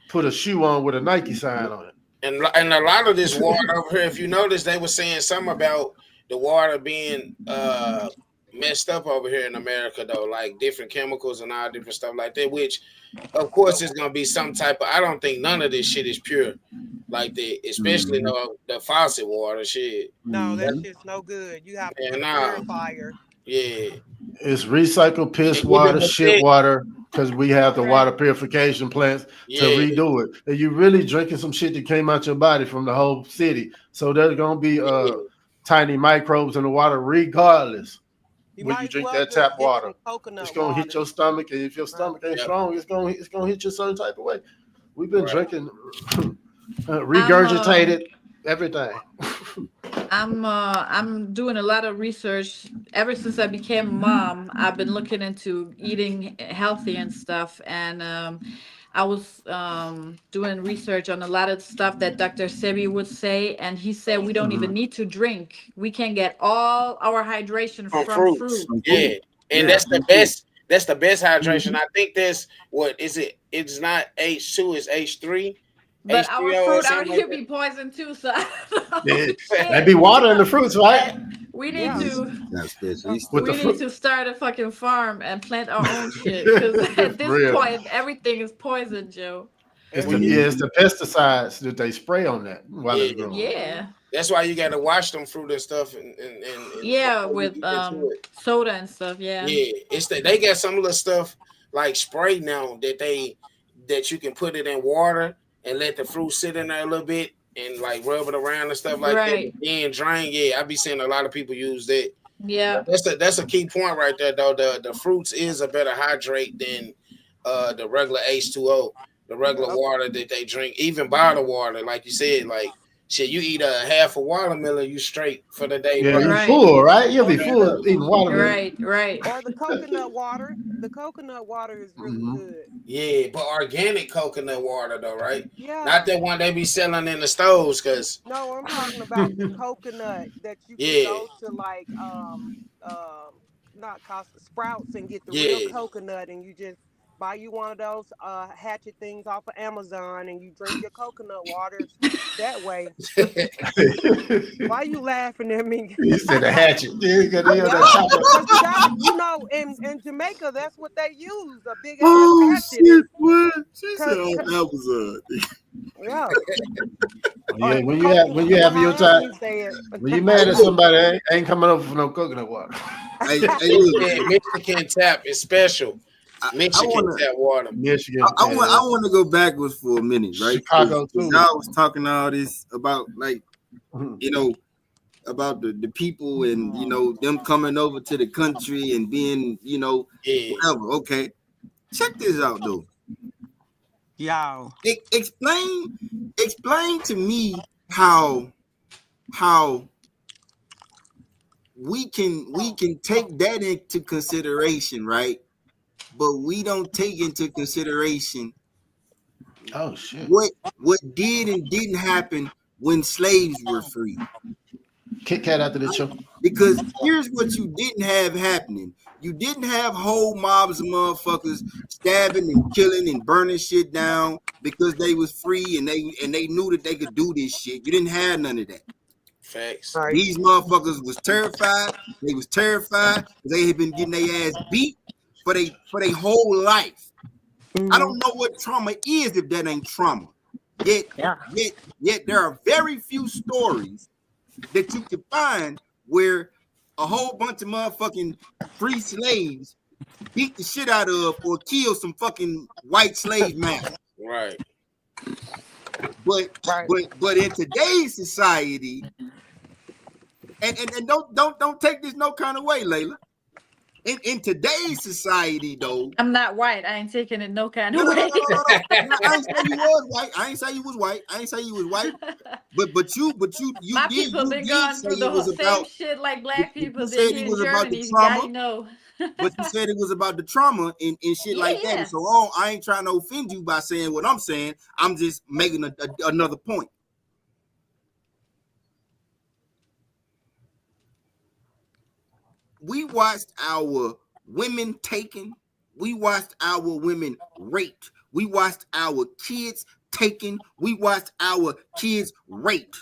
Put a shoe on with a Nike sign on And a lot of this water it. over here, if you notice, they were saying something about the water being messed up over here in America, though, like different chemicals and all different stuff like that. Which, of course, is gonna be some type of. I don't think none of this shit is pure, like the especially the faucet water shit. No, that Mm-hmm. shit's no good. You have to And get a purifier. yeah, It's recycled piss And give water, him a shit check. water, because we have the Right. water purification plants to Yeah. redo it. And you really drinking some shit that came out your body from the whole city. So there's gonna be tiny microbes in the water regardless. You When you might as drink well that just tap get water, some it's coconut gonna hit water. your stomach, and if your Right. stomach ain't Yep. strong, it's gonna hit you some type of way. We've been Right. drinking I'm regurgitated everything. I'm doing a lot of research ever since I became a mom. I've been looking into eating healthy and stuff, and I was doing research on a lot of stuff that Dr. Sebi would say, and he said we don't even need to drink. We can get all our hydration From from fruits. fruit. Yeah. And Yeah, that's the me too. best. That's the best hydration. I think that's what is it? It's not H2, it's H3. But our H3O or fruit out something like here be poison too, so I don't Yeah, know. they be Shit. water in the fruits, right? We need Yeah. He's to not special. He's With the we need fruit, to start a fucking farm and plant our own shit. Cause for at this real. point everything is poison, Joe. It's when the you it's the pesticides that they spray on that while yeah. it's growing. Yeah. That's why you gotta wash them fruit and stuff and Yeah, before you with get into it. soda and stuff, yeah. Yeah, it's that they got some of the stuff like spray now that you can put it in water and let the fruit sit in there a little bit and like rub it around and stuff like that. Right. And then drain. Yeah, I be seeing a lot of people use that. Yeah. That's a key point right there though. The fruits is a better hydrate than the regular H2O, the regular Yep. water that they drink, even bottled water. Like you said, like shit, you eat a half a watermelon, you straight for the day, Yeah, bro. you Right. full, right? You'll Or be even full eating watermelon. Right. or the coconut water. The coconut water is really Mhm. good. Yeah, but organic coconut water though, right? Yeah. Not that one they be selling in the stores, cause No, I'm talking about the coconut that you can yeah, go to like not Costa Sprouts and get the real yeah. coconut, and you just buy you one of those hatchet things off of Amazon and you drink your coconut waters that way. Why you laughing at me? You said a hatchet. Yeah, you got Yeah, that chopper. because you gotta, in Jamaica, that's what they use, a big ass Oh hatchet. shit, what? She said Cause, on Amazon. yeah. Yeah, Or when you have your time, Miami said. when you Hey mad at look, somebody, ain't coming over for no coconut water. hey They look. said Michigan tap is special. I Michigan wanna tap water. Michigan, I want to go backwards for a minute, right? Chicago Because too. y'all was talking all this about like Mhm. you know about the people and them coming over to the country and being Yeah. whatever. Okay, check this out though. Y'all. Explain to me how we can take that into consideration, right? But we don't take into consideration Oh shit! what did and didn't happen when slaves were free. Kit Kat after the show. Because here's what you didn't have happening. You didn't have whole mobs of motherfuckers stabbing and killing and burning shit down because they was free and they knew that they could do this shit. You didn't have none of that. Facts. Right. These motherfuckers was terrified. They was terrified because they had been getting their ass beat for they whole life. I don't know what trauma is if that ain't trauma. Yet there are very few stories that you can find where a whole bunch of motherfucking free slaves beat the shit out of or kill some fucking white slave masters. Right. But in today's society, and don't take this no kind of way, Layla. In today's society, though, I'm not white. I ain't taking it no kind no, of no, no, way. no, no, no, no. I ain't say you was white. I ain't say you was white. I ain't say you was white. But you My did people been you did going say through the it was same about. shit like But black people you did said here it in was about the Germany. You trauma. gotta know. But you said it was about the trauma and shit like that. And Yeah. so I ain't trying to offend you by saying what I'm saying. I'm just making another point. We watched our women taken. We watched our women raped. We watched our kids taken. We watched our kids raped.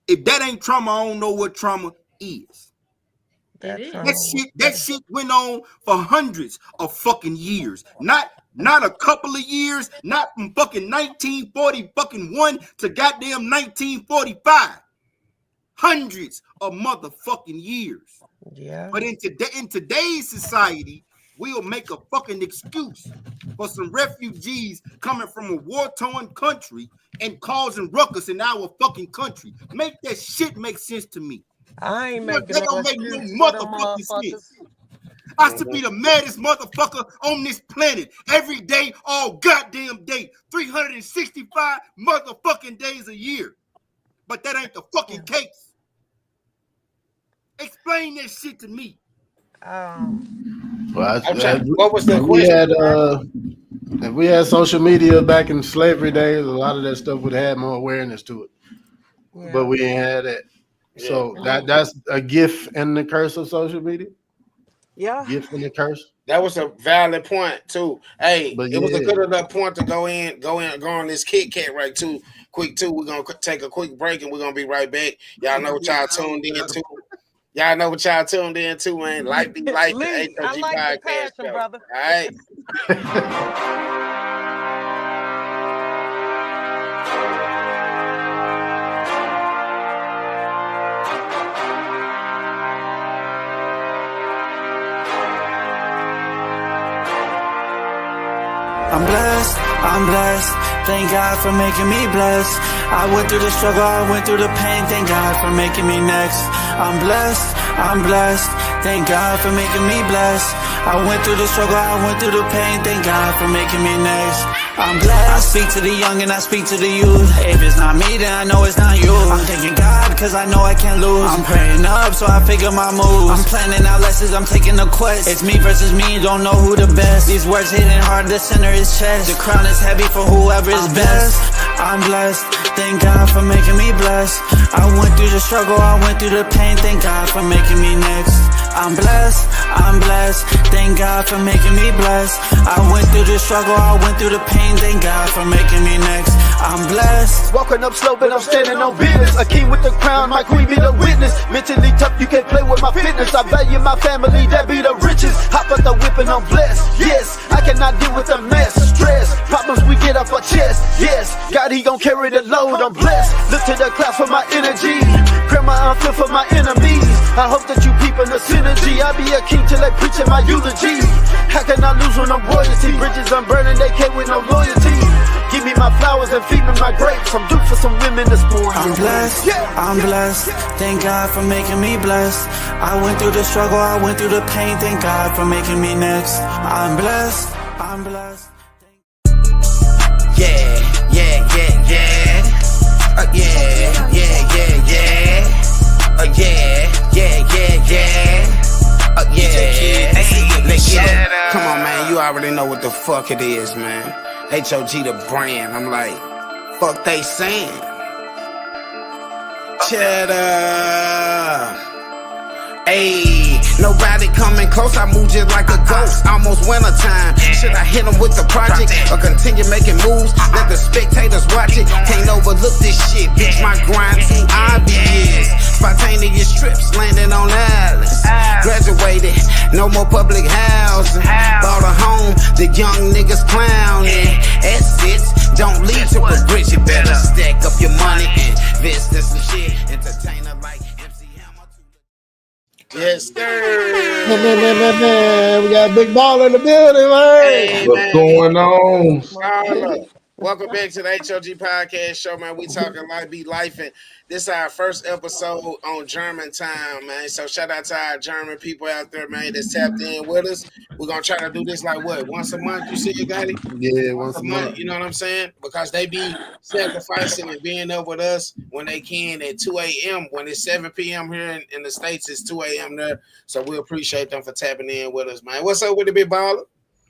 If that ain't trauma, I don't know what trauma is. It is. That shit went on for hundreds of fucking years. Not a couple of years, not from fucking 1940 fucking 1 to goddamn 1945. hundreds of motherfucking years. Yeah. But in today's society, we'll make a fucking excuse for some refugees coming from a war-torn country and causing ruckus in our fucking country. Make that shit make sense to me. I ain't But making they no don't make no excuse for them motherfucking motherfuckers. sense. I should be the maddest motherfucker on this planet every day, all goddamn day, 365 motherfucking days a year. But that ain't the fucking case. Explain that shit to me. Well, what was the question? If we had social media back in slavery days, a lot of that stuff would have had more awareness to it. Yeah. But we ain't had that. So that's a gift and the curse of social media. Yeah. Gift and the curse. That was a valid point too. Hey, But it was a good enough point to go on this Kit Kat right too. Quick too. We're gonna take a quick break and we're gonna be right back. Y'all know what y'all tuned in to. Y'all know what y'all tuned in to, man. Life be life. Lee, The H.O.G I like podcast the passion, show. brother. All right. I'm blessed, thank God for making me blessed. I went through the struggle, I went through the pain, thank God for making me next. I'm blessed, thank God for making me blessed. I went through the struggle, I went through the pain, thank God for making me next. I'm blessed. I speak to the young and I speak to the youth. If it's not me, then I know it's not you. I'm thanking God, cause I know I can't lose. I'm praying up, so I figure my moves. I'm planning out lessons, I'm taking the quest. It's me versus me, don't know who the best. These words hitting hard, the center is chest. The crown is heavy for whoever is best. I'm blessed, thank God for making me blessed. I went through the struggle, I went through the pain, thank God for making me next. I'm blessed, thank God for making me blessed. I went through the struggle, I went through the pain, thank God for making me next. I'm blessed. Walking up slow, but I'm standing on business. A king with the crown, my queen be the witness. Mentally tough, you can't play with my fitness. I value my family, that be the richest. Hop out the whip and I'm blessed. Yes, I cannot deal with the mess. Stress, problems we get off our chest. Yes, God, he gon' carry the load. I'm blessed. Look to the clouds for my energy. Grandma, I'm fit for my enemies. I hope that you peeping the synergy. I be a king till they preaching my eulogy. How can I lose when I'm royalty? Bridges I'm burning, they came with no loyalty. Give me my flowers and feed me my grapes. I'm due for some women this morning. I'm blessed, thank God for making me blessed. I went through the struggle, I went through the pain, thank God for making me next. I'm blessed. Yeah. Come on, man. You already know what the fuck it is, man. H.O.G the brand. I'm like, fuck they saying. Cheddar. Ayy, nobody coming close, I move just like a ghost. Almost wintertime. Should I hit them with the project or continue making moves? Let the spectators watch it. Can't overlook this shit, bitch. My grind too obvious. Spontaneous trips, landing on islands. Graduated, no more public housing. Bought a home, the young niggas clowning. Assets don't lead to a bridge. You better stack up your money and invest in some shit. Entertainer like MC Hammer. Yes, sir. We got a big ball in the building, man. Hey, What's man. going on? Welcome back to the H.O.G podcast show, man. We talking life be life, and this is our first episode on German time, man. So shout out to our German people out there, man, that's tapped in with us. We're gonna try to do this like what, once a month? You see it, Gotti? Yeah, once a month. You know what I'm saying? Because they be sacrificing and being up with us when they can at 2 a.m. When it's 7 p.m. here in the States, it's 2 a.m. there. So we appreciate them for tapping in with us, man. What's up with the big baller?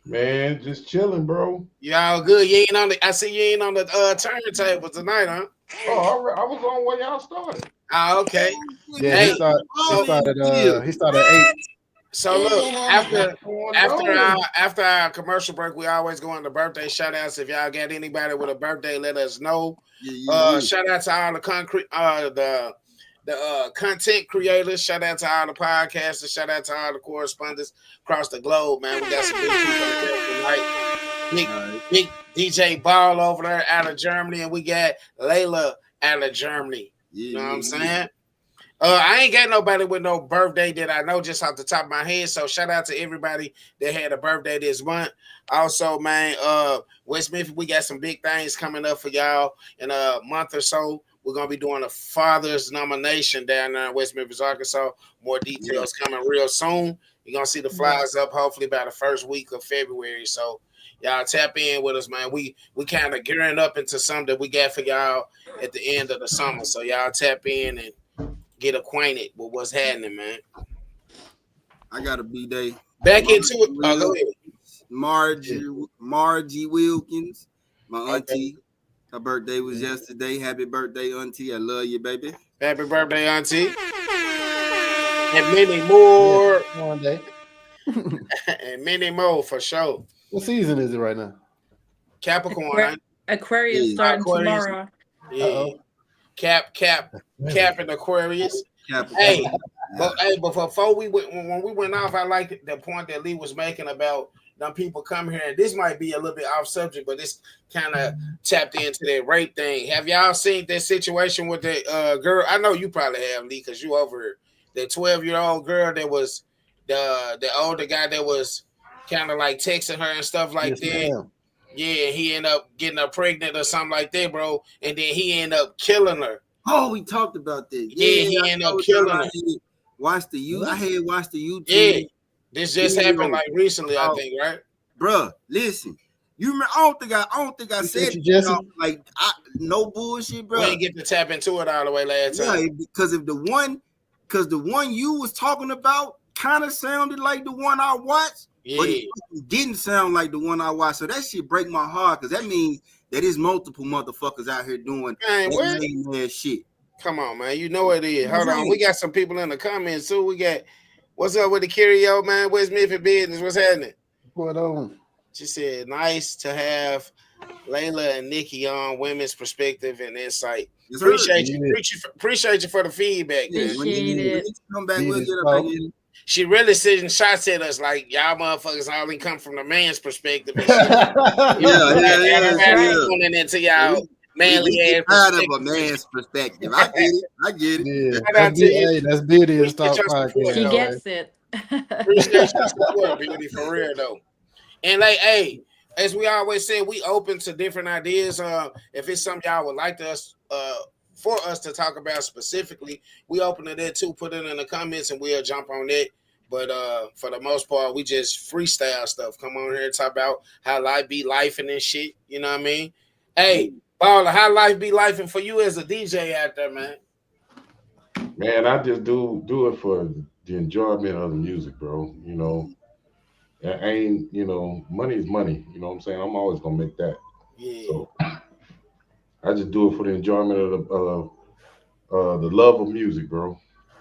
Man, just chilling, bro. Y'all good? You ain't on the. I see you ain't on the turntable tonight, huh? Oh, I was on where y'all started. Oh, okay. Yeah, Hey, he started at 8. So look, after our commercial break, we always go into birthday shout outs. If y'all got anybody with a birthday, let us know. Shout out to all the content creators. Shout out to all the podcasters. Shout out to all the correspondents across the globe, man. We got some big people tonight. Big DJ Ball over there out of Germany, and we got Layla out of Germany. You know what I'm saying? I ain't got nobody with no birthday that I know just off the top of my head. So shout out to everybody that had a birthday this month. Also, man, West Memphis, we got some big things coming up for y'all in a month or so. We're gonna be doing a father's nomination down there in West Memphis, Arkansas. More Yeah. details coming real soon. You're gonna see the Yeah. flyers up hopefully by the first week of February. So y'all tap in with us, man. We kind of gearing up into something that we got for y'all at the end of the summer. So y'all tap in and get acquainted with what's happening, man. I got a B day. Back into Margie it. Oh, go ahead. Margie Wilkins, my Okay. auntie. Her birthday was yesterday. Happy birthday, auntie. I love you, baby. Happy birthday, Auntie. And many Yeah, more. one day. And many more for sure. What season is it right now? Capricorn, Aquarius Yeah, starting Aquarius. tomorrow. Uh Yeah. oh. Cap and Aquarius. Hey, Capricorn. Yeah. but before we went when we went off, I like the point that Lee was making about them people come here, and this might be a little bit off subject, but this kind of tapped into that rape thing. Have y'all seen that situation with the girl? I know you probably have, Lee, because you over here. The 12-year-old girl that was the older guy that was kind of like texting her and stuff like Yes, that. ma'am. Yeah, he ended up getting her pregnant or something like that, bro. And then he ended up killing her. Oh, we talked about that. Yeah, Yeah, he I ended up told killing y'all I her. had watched the you. I What? had watched the Yeah, YouTube this just happened video like recently, I about, think, right? bruh. Listen, you remember? I don't think I You said got you, this, y'all. Jesse? Like, no bullshit, We bruh. ain't get to tap into it all the way last Yeah, time. because if because the one you was talking about kind of sounded like the one I watched, but it Yeah, didn't sound like the one I watched. So that shit break my heart because that means that there's multiple motherfuckers out here doing man, that what? lame ass shit. Come on, man. You know it is. You know what Hold I'm on, we saying? got some people in the comments too. We got what's up with the curio, man? Where's Memphis business? What's happening? What's going on? She said, nice to have Layla and Nikki on women's perspective and insight. Yes, sir. Appreciate you. Yeah. Appreciate you for the feedback, Yeah, man. Appreciate when it. you come back, we'll Business get up talk. in. She really sitting shots at us like y'all motherfuckers only come from the man's perspective and shit. Yeah, That's yeah. right. Tuning into Yeah, y'all manly we get ass tired of a perspective. man's perspective. I get it. I get it. Yeah, Shout that's out to big. you. Hey, that's Business Appreciate Talk your support She podcast, though. man. gets it. Appreciate your support, beauty, for real though. And like, hey, as we always say, we open to different ideas. If it's something y'all would like us for us to talk about specifically, we open to that too. Put it in the comments and we'll jump on it. But for the most part, we just freestyle stuff. Come on here and talk about how life be life and this shit. You know what I mean? Hey, Baller, how life be life and for you as a DJ out there, man. Man, I just do it for the enjoyment of the music, bro. I ain't, money is money. You know what I'm saying? I'm always gonna make that. Yeah. So I just do it for the enjoyment of the love of music, bro.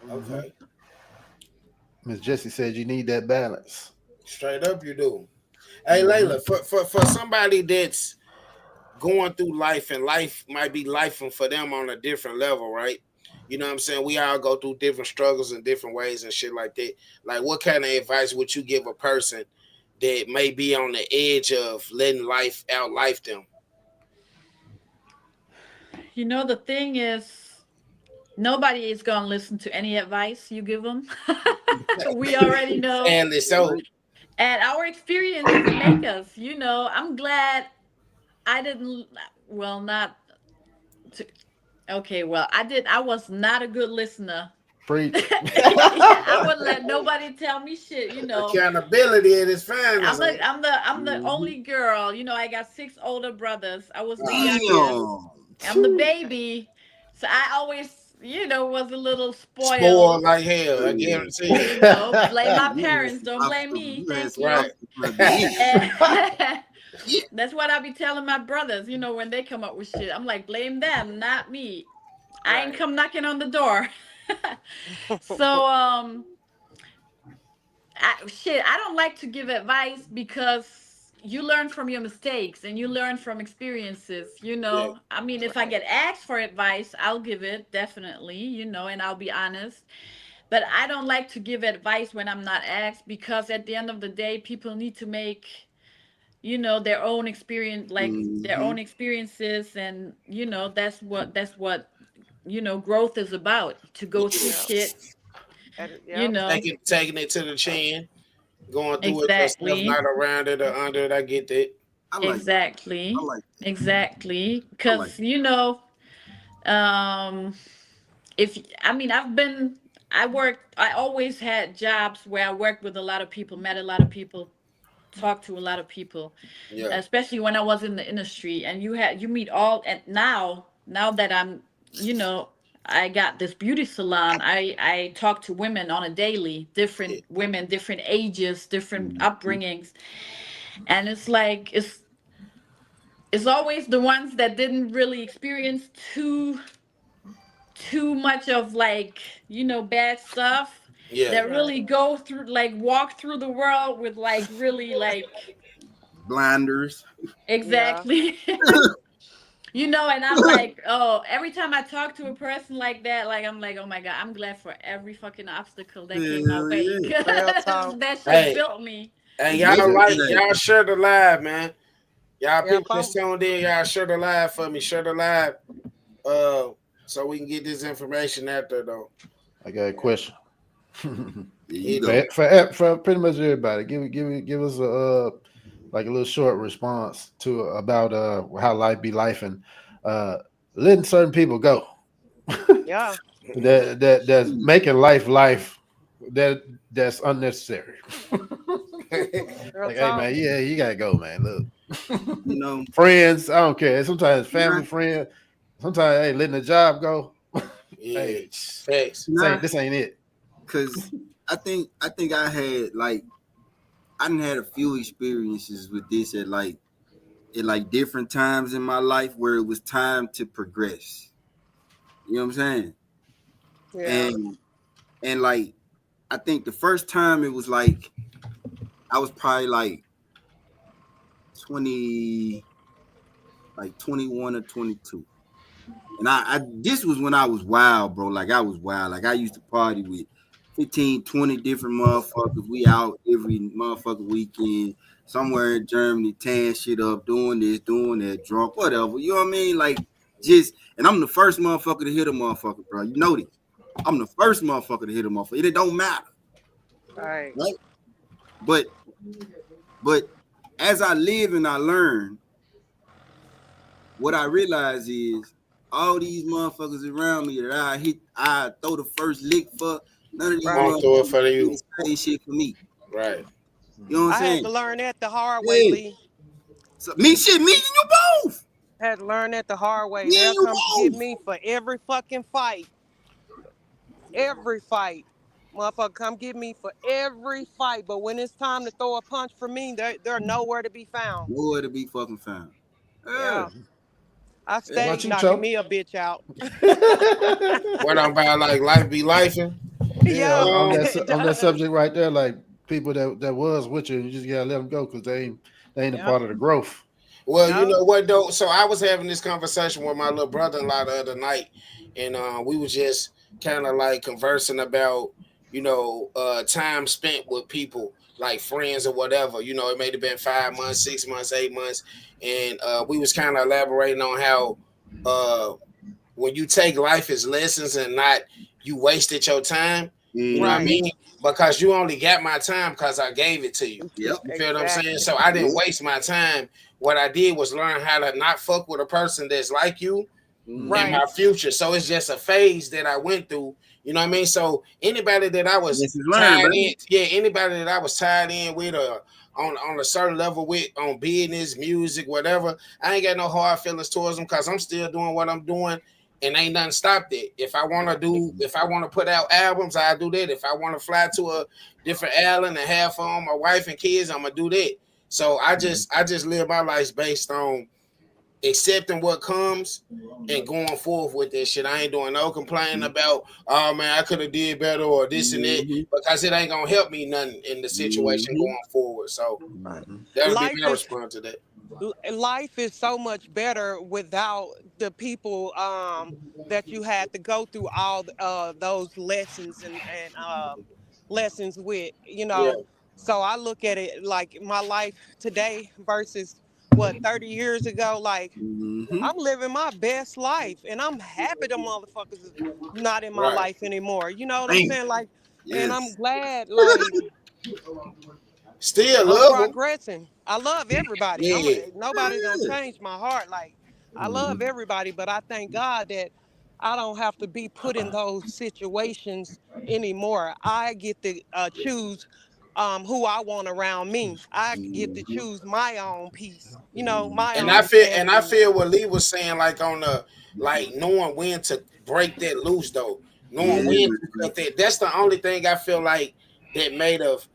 Okay. Miss Jessie said you need that balance. Straight up, you do. Hey, Layla, for somebody that's going through life and life might be life for them on a different level, right? You know what I'm saying? We all go through different struggles in different ways and shit like that. Like, what kind of advice would you give a person that may be on the edge of letting life out life them? The thing is, nobody is going to listen to any advice you give them. We already know. And so, And our experiences make us, I'm glad I didn't, well, not, to, okay, well, I was not a good listener. Preach. I wouldn't let nobody tell me shit. accountability at its finest. I'm the only girl. I got 6 older brothers. I was the youngest. Damn. I'm the baby. So I always, was a little Spoiled spoiled. like hell, I guarantee you. Blame my parents. Don't blame me. You had Thank some you. Right. And that's what I be telling my brothers, when they come up with shit. I'm like, blame them, not me. I ain't come knocking on the door. So I don't like to give advice because you learn from your mistakes and you learn from experiences. Yeah. I mean, if I get asked for advice, I'll give it definitely, and I'll be honest. But I don't like to give advice when I'm not asked, because at the end of the day, people need to make, their own experience, like their Mm-hmm. own experiences. And, that's what growth is about, to go through Yeah. shit, you Yep. know. Taking it to the chin, going through it yourself, Exactly. not around it or under it. I get that. I like that. I Exactly. like that. Exactly. I like Because, um, if I mean, I always had jobs where I worked with a lot of people, met a lot of people, talked to a lot of people, Yeah, especially when I was in the industry. And you meet all, and now that you know, I got this beauty salon. I talk to women on a daily, different women, different ages, different upbringings, and it's like it's always the ones that didn't really experience too much of, like, bad stuff, yeah, that Right. really go through, like, walk through the world with, like, really, like, blinders. Yeah. exactly. And I'm like, oh, every time I talk to a person like that, like, I'm like, oh my God, I'm glad for every fucking obstacle that came my Hell way, yeah. because Real talk. that shit hey, built me. hey, Make y'all like hey, y'all share the live, man. Y'all Yep. people that's tuned in, y'all share the live for me. Share the live, uh, so we can get this information out there though. I got a question. there you Hit go. it. For pretty much everybody. Give us a like a little short response to about how life be life and uh letting certain people go. Yeah. That's making life that's unnecessary. Real Like, hey talk. man, yeah, you gotta go, man. Look. You know, Friends, I don't care. Sometimes nah, family, friends, sometimes hey, letting the job go. Yeah, Hey, facts. nah, this ain't it. cause I think I had like I done had a few experiences with this at like different times in my life where it was time to progress. You know what I'm saying? Yeah. And like I think the first time it was like I was probably like 20 like 21 or 22. And I this was when I was wild, bro. Like I was wild. Like I used to party with 15, 20 different motherfuckers. We out every motherfucking weekend, somewhere in Germany, tearing shit up, doing this, doing that, drunk, whatever. You know what I mean? Like just and I'm the first motherfucker to hit a motherfucker, bro. You know this. I'm the first motherfucker to hit a motherfucker. It don't matter, Right. right? But but as I live and I learn, what I realize is all these motherfuckers around me that I throw the first lick for, none of these Right. Won't do it motherfuckers for do you. the same shit for me. Right. You know what I'm I had saying? to learn that the hard way, Yeah. Lee. So me and you both. Had to learn that the hard way. Me and They'll you come get both. me for every fucking fight. Every fight. Motherfucker, come get me for every fight. But when it's time to throw a punch for me, they're nowhere to be found. Nowhere to be fucking found. Yeah. Yeah. I What Yeah. about stayed you, knocking Cho? me a bitch out. What I'm about, like life be lifing. Yeah, Yeah, on Um, it on that does. subject right there, like people that was with you, you just gotta let them go because they ain't a Yeah. part of the growth. well, you No. know what though? So I was having this conversation with my little brother-in-law the other night, and we was just kind of like conversing about time spent with people like friends or whatever. It may have been 5 months, 6 months, 8 months, and we was kind of elaborating on how uh when you take life as lessons and not you wasted your time, you know what I Right. Mm-hmm. mean? Because you only got my time because I gave it to you. Yep. You feel what I'm saying? Exactly. So I didn't Yep. waste my time. What I did was learn how to not fuck with a person that's like you in Mm-hmm. Right. my future. So it's just a phase that I went through. You know what I mean? So anybody that I was This is learning, tied baby. in, yeah, anybody that I was tied in with or on a certain level with on business, music, whatever, I ain't got no hard feelings towards them because I'm still doing what I'm doing and ain't nothing stopped it. If I want to put out albums, I do that. If I want to fly to a different island and have fun, my wife and kids, I'm gonna do that. So I just live my life based on accepting what comes and going forth with this shit. I ain't doing no complaining about, oh man, I could have did better or this and that Mm-hmm. because it ain't gonna help me nothing in the situation Mm-hmm. going forward. So Right. Mm-hmm. that'll be Life my is response to that. life is so much better without the people that you had to go through all those lessons and lessons with. Yeah, So I look at it like my life today versus what 30 years ago. Like Mm-hmm. I'm living my best life, and I'm happy the motherfuckers is not in my Right. life anymore. You know what I'm Bam. saying? Like, and I'm Yes. glad like Still I'm love them. progressing. I love everybody. Yeah. Nobody's gonna Yeah. change my heart. Like I love Mm-hmm. everybody, but I thank God that I don't have to be put in those situations anymore. I get to choose who I want around me. I get to Mm-hmm. choose my own peace. You know, my And own I sanity. feel what Lee was saying, like on the like knowing when to break that loose though, knowing Yeah, when to man. cut that. That's the only thing I feel like that made of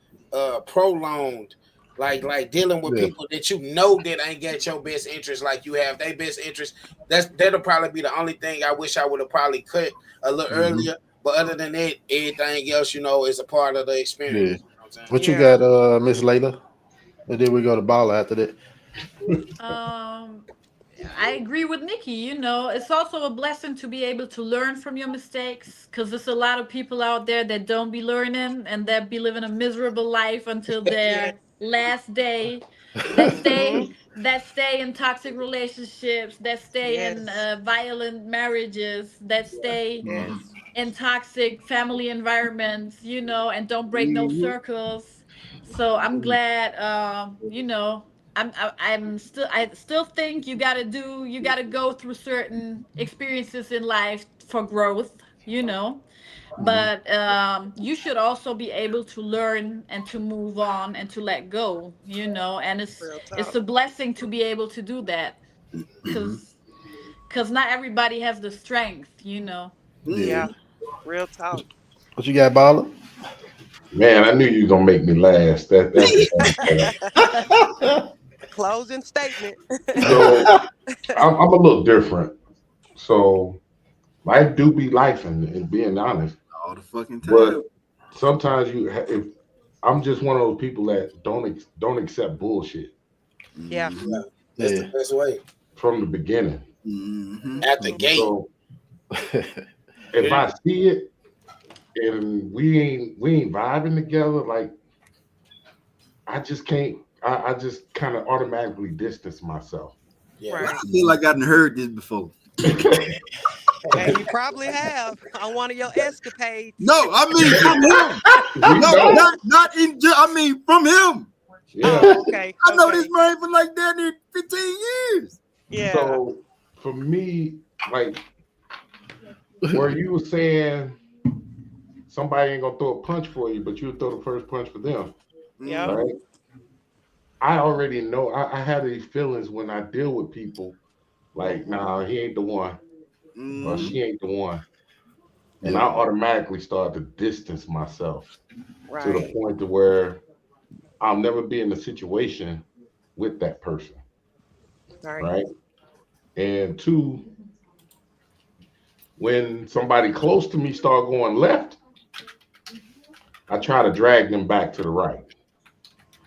prolonged, like dealing with Yeah. people that you know that ain't got your best interest like you have their best interest. That'll probably be the only thing I wish I would have probably cut a little Mm-hmm. earlier. But other than that, everything else, is a part of the experience. Yeah. You know what I'm saying? What you Yeah. got, Miss Layla? And then we go to Baller after that. Um, I agree with Nikki. It's also a blessing to be able to learn from your mistakes because there's a lot of people out there that don't be learning and that be living a miserable life until Yeah. their last day. That Hmm. stay that stay in toxic relationships, that stay in Yes. violent marriages, that stay Mm-hmm. Yes. in toxic family environments, and don't break no Mm-hmm. circles. So I'm glad, I still think you gotta go through certain experiences in life for growth, Mm-hmm. but you should also be able to learn and to move on and to let go, and it's Real it's talk. a blessing to be able to do that Mm-hmm. because not everybody has the strength. Yeah. Yeah. Real talk. What you got, Baller? Man, I knew you was gonna make me last. That's the funny part. Closing statement. So I'm a little different. So life do be life, and being honest. All the fucking But time. sometimes if I'm just one of those people that don't accept bullshit Yeah. Mm-hmm. Yeah, that's the Yeah. best way. from the beginning. Mm-hmm. At the Hmm. gate. So if I see it and we ain't vibing together, like I just can't. I just kind of automatically distance myself. Yeah. Well, Right. I feel like I've heard this before. And you probably have on one of your escapades. No, I mean from him. We No, know. not in. I mean from him. Yeah. Oh, okay. I know this Okay. man for like damn near 15 years. Yeah. So for me, like where you were saying somebody ain't gonna throw a punch for you, but you'll throw the first punch for them, Yep. Mm-hmm. right? I already know. I have these feelings when I deal with people. Like, nah, he ain't the one, or Mm-hmm. she ain't the one, and I Yeah. automatically start to distance myself to the Right. point to where I'll never be in a situation with that person, Right. right? And two, when somebody close to me start going left, I try to drag them back to the right.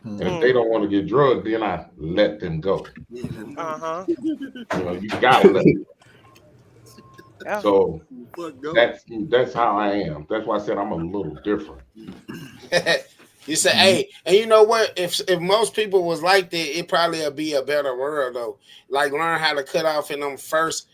And if they Mm. don't want to get drugged, then I let them go. Yeah, let him go. Uh-huh. You gotta let them. Yeah. So Fuck go. that's how I am. That's why I said I'm a little different. You say, Mm-hmm. hey, and you know what? If most people was like that, it probably would be a better world though. Like learn how to cut off in them first.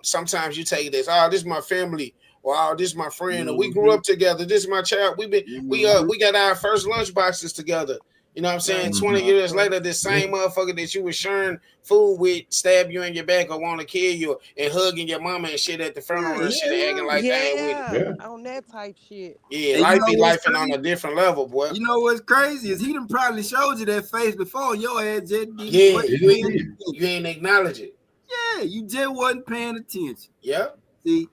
Sometimes you take this, oh, this is my family, or oh, this is my friend, or we grew Mm-hmm. up together. This is my child. Mm-hmm. We got our first lunch boxes together. You know what I'm saying? Right. 20 Mm-hmm. years later, this same motherfucker that you was sharing food with stab you in your back or want to kill you and hugging your mama and shit at the funeral Yeah, and shit and acting yeah. like they ain't with it. Yeah. Yeah. On that type shit. Yeah, And you life know be what's life and on crazy? a different level, boy. You know what's crazy is he done probably showed you that face before. Your ass just didn't Yeah, wasn't It paying is. attention. you ain't acknowledge it. Yeah, you just wasn't paying attention. Yeah. See,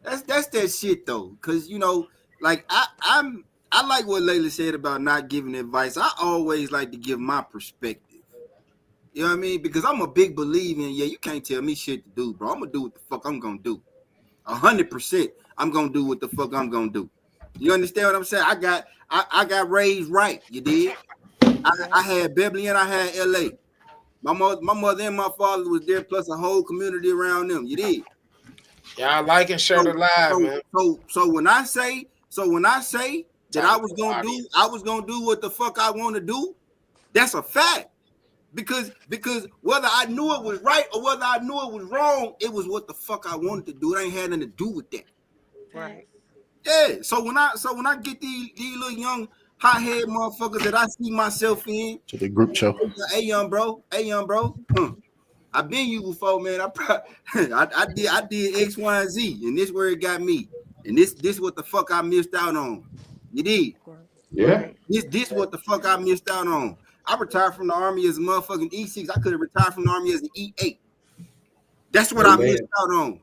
that's that shit though. Cause like I like what Layla said about not giving advice. I always like to give my perspective. You know what I mean? Because I'm a big believer in, you can't tell me shit to do, bro. I'm gonna do what the fuck I'm gonna do. 100%. I'm gonna do what the fuck I'm gonna do. You understand what I'm saying? I got raised right. You did. Yeah. I had Beverly and I had LA. My mother and my father was there, plus a whole community around them. You did. Y'all like and share the live, man. So when I say that Talking I to was the gonna audience. do what the fuck I want to do, that's a fact. Because whether I knew it was right or whether I knew it was wrong, it was what the fuck I wanted to do. It ain't had nothing to do with that. Right. Yeah. So when I get these little young hot-head motherfuckers that I see myself in to the group show. Hey young bro. I've been you before, man. I did X, Y, and Z, and this where it got me. And this what the fuck I missed out on. You did? Yeah. This what the fuck I missed out on. I retired from the Army as a motherfucking E6. I could have retired from the Army as an E8. That's what I missed out on.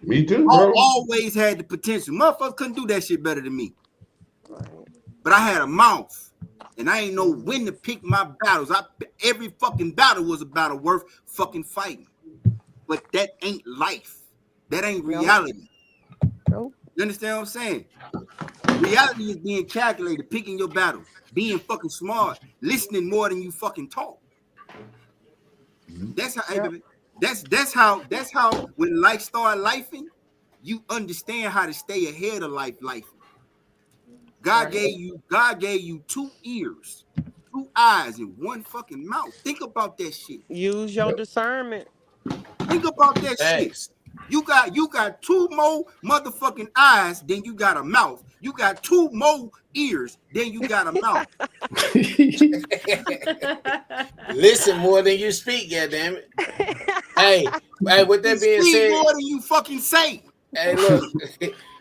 Me too, bro. I always had the potential. Motherfuckers couldn't do that shit better than me. But I had a mouth. And I ain't know when to pick my battles. Every fucking battle was a battle worth fucking fighting. But that ain't life. That ain't reality. Nope. You understand what I'm saying? Reality is being calculated, picking your battles, being fucking smart, listening more than you fucking talk. That's how, hey, baby, that's how when life start lifing, you understand how to stay ahead of life. God gave you 2 ears, 2 eyes, and 1 fucking mouth. Think about that shit. Use your discernment. Think about that shit. You got 2 more motherfucking eyes than you got a mouth. You got 2 more ears than you got a mouth. Listen more than you speak, goddammit. Hey, with that being said, more than you fucking say. Hey, look.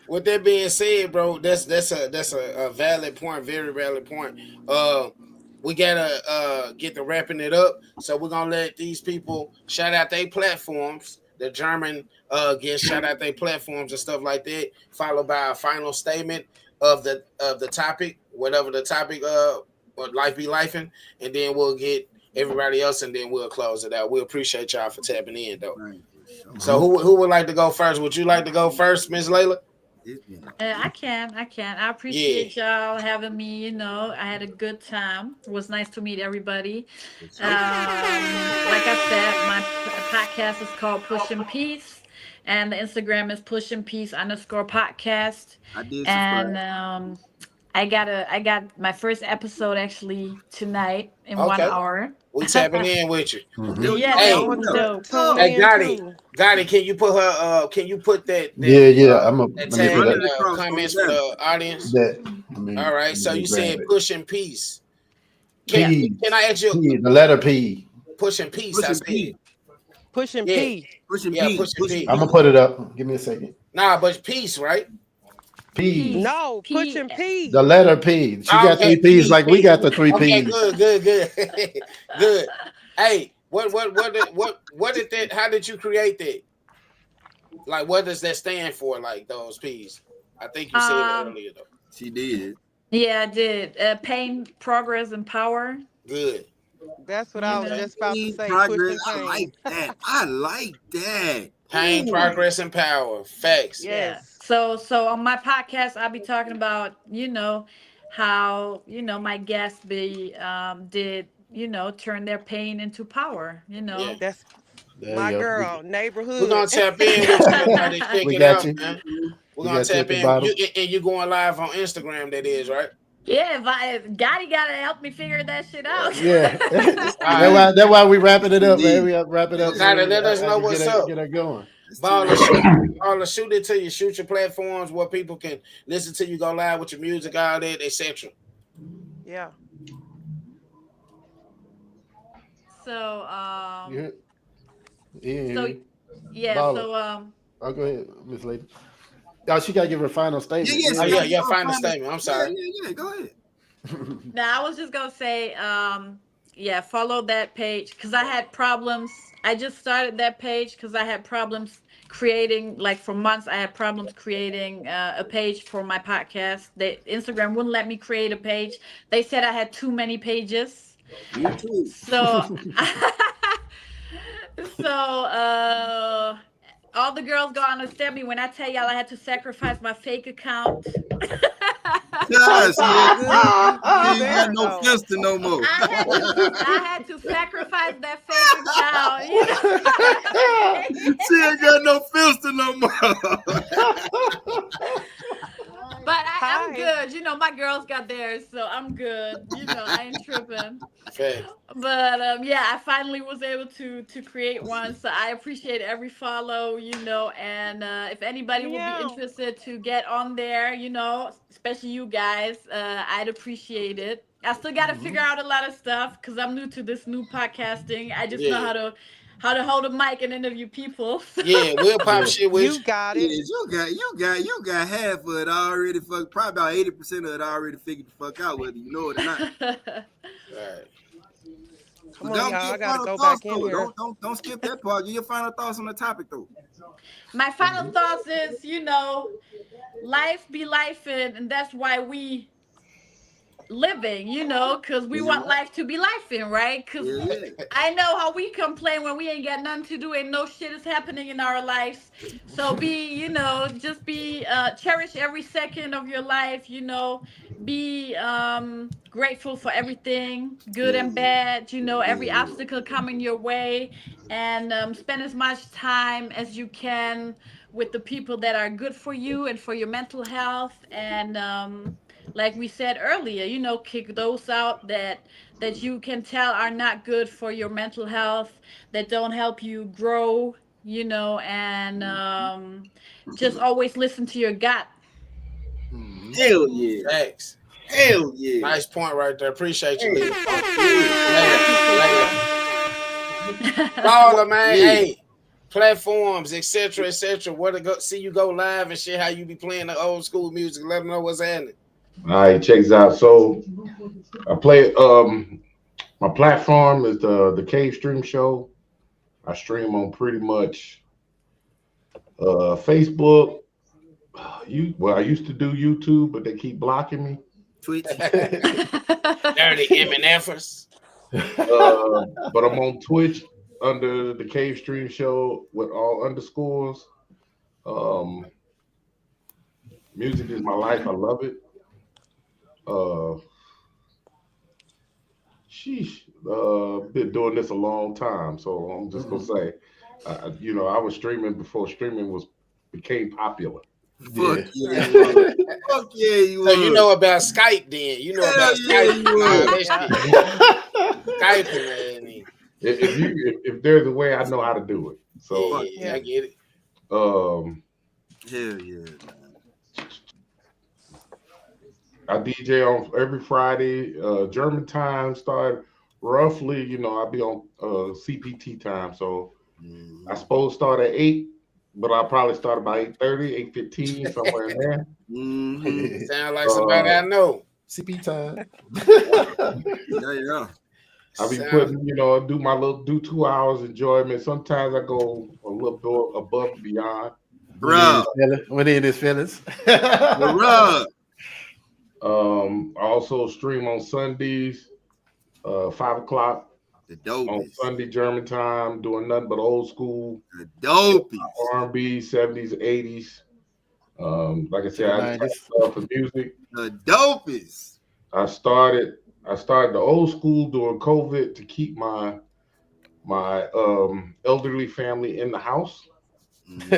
With that being said, bro, that's a valid point, very valid point. We gotta get to wrapping it up, so we're gonna let these people shout out their platforms. The German get shout out their platforms and stuff like that, followed by a final statement of the topic, whatever the topic what life be lifing, and then we'll get everybody else, and then we'll close it out. We appreciate y'all for tapping in, though. So who would like to go first? Would you like to go first, Miss Layla? I can. I appreciate y'all having me. You know, I had a good time. It was nice to meet everybody. Like I said, my podcast is called Push and Peace, and the Instagram is push_and_podcast. I did and I got my first episode actually tonight in 1 hour. We tapping in with you. Yeah, Hey, Gotti, can you put her? Can you put that? Yeah. I'm that tag in the comments for the audience. All right. So you said push and peace. Can I ask you? The letter P. Push and peace. I said. Push and P. Push and P. I'm gonna put it up. Give me a second. Nah, but peace, right? P. No, push and P. The letter P. She got 3 P's like we got the 3 P's. Okay, good. Good. Hey, what did that? How did you create that? Like, what does that stand for? Like those P's? I think you said it earlier though. She did. Yeah, I did. Pain, progress, and power. Good. That's what I was just about to say. Progress. Push and pain. I like that. Pain, progress, and power. Facts. Yes. So on my podcast, I'll be talking about, how, my guests did, turn their pain into power, Yeah. That's my girl, neighborhood. We're going to tap in with you. Check We it got out, you. man. We're going to tap in. And you going live on Instagram, that is, right? Yeah, if Gotti got to help me figure that shit out. Yeah. That's why we wrapping it up, man. We wrap it up. Gotta let us know what's up. Get her going. Baller, shoot it to you. Shoot your platforms where people can listen to you, go live with your music, all that, etc. Yeah. So, oh, go ahead, Miss Lady. Oh, she gotta give her final statement. Yeah, final statement. I'm sorry. Yeah, go ahead. Now, I was just gonna say, follow that page because I had problems. I just started that page because I had problems creating, like for months, I had problems creating a page for my podcast. Instagram wouldn't let me create a page. They said I had too many pages. Me too. So, all the girls gonna understand me when I tell y'all I had to sacrifice my fake account. Yes, you got no filter no more. I had to sacrifice that fake account. She ain't got no filter no more. But I'm Hi. good. You know, my girls got theirs, so I'm good. You know, I ain't tripping. Facts. But yeah, I finally was able to create one, so I appreciate every follow. You know, and if anybody will be Meow. interested to get on there, you know, especially you guys, I'd appreciate it. I still got to figure out a lot of stuff because I'm new to this new podcasting. I just know Yeah. how to hold a mic and interview people. Yeah, we'll pop Yeah. shit with You you. got Yeah, it. you got half of it already. Probably about 80% of it already figured the fuck out, whether you know it or not. Right. Come But on, don't y'all. get I gotta final go thoughts back in though. here. Don't skip that part. Get your final thoughts on the topic though. My final thoughts is, you know, life be life, and that's why we living, you know, because we Yeah, want life to be life in, right? Because yeah. I know how we complain when we ain't got nothing to do and no shit is happening in our lives. So be, you know, just be cherish every second of your life, you know, be grateful for everything, good Yeah, and bad, you know, every yeah, obstacle coming your way, and spend as much time as you can with the people that are good for you and for your mental health, and like we said earlier, you know, kick those out that you can tell are not good for your mental health, that don't help you grow, you know, and just always listen to your gut. Hell yeah. Facts. Hell yeah. Nice point right there. Appreciate you, Hey, Leah. fuck yeah. I Later. appreciate Later. y'all. Baller, man. Yeah. Hey, platforms, etc., etc. Where to go? See you go live and shit. How you be playing the old school music? Let them know what's happening. All right, check this out. So I play. My platform is the Cave Stream Show. I stream on pretty much Facebook. I used to do YouTube, but they keep blocking me. Twitch. Dirty MNFers. But I'm on Twitch under the Cave Stream Show with all underscores. Um, Music is my life. I love it. Uh, Sheesh. Been doing this a long time, so I'm just gonna say, I was streaming before streaming became popular. Fuck yeah, Right. you would. Fuck yeah, you So you would. know about Skype then. You know Hell about yeah, Skype you and all would. that Yeah. shit. Skyping, man. If there's a way, I know how to do it. So Fuck Yeah, yeah. I get it. um, Hell yeah, man. I DJ on every Friday. German time start roughly, I'll be on CPT time. So I suppose start at 8, but I'll probably start about 8:30, 8:15, somewhere in there. Mm-hmm. Sound like somebody I know. CP time. Yeah. I'll be Sound putting, do 2 hours enjoyment. Sometimes I go a little bit above and beyond. Bruh. What in his feelings? Bruh. I also stream on Sundays, 5 o'clock The on dopest. Sunday German time, doing nothing but old school The dopest. R&B, 70s, 80s. Like I said, I just 90s. love for music. The dopest. I started the old school during COVID to keep my elderly family in the house. Nice.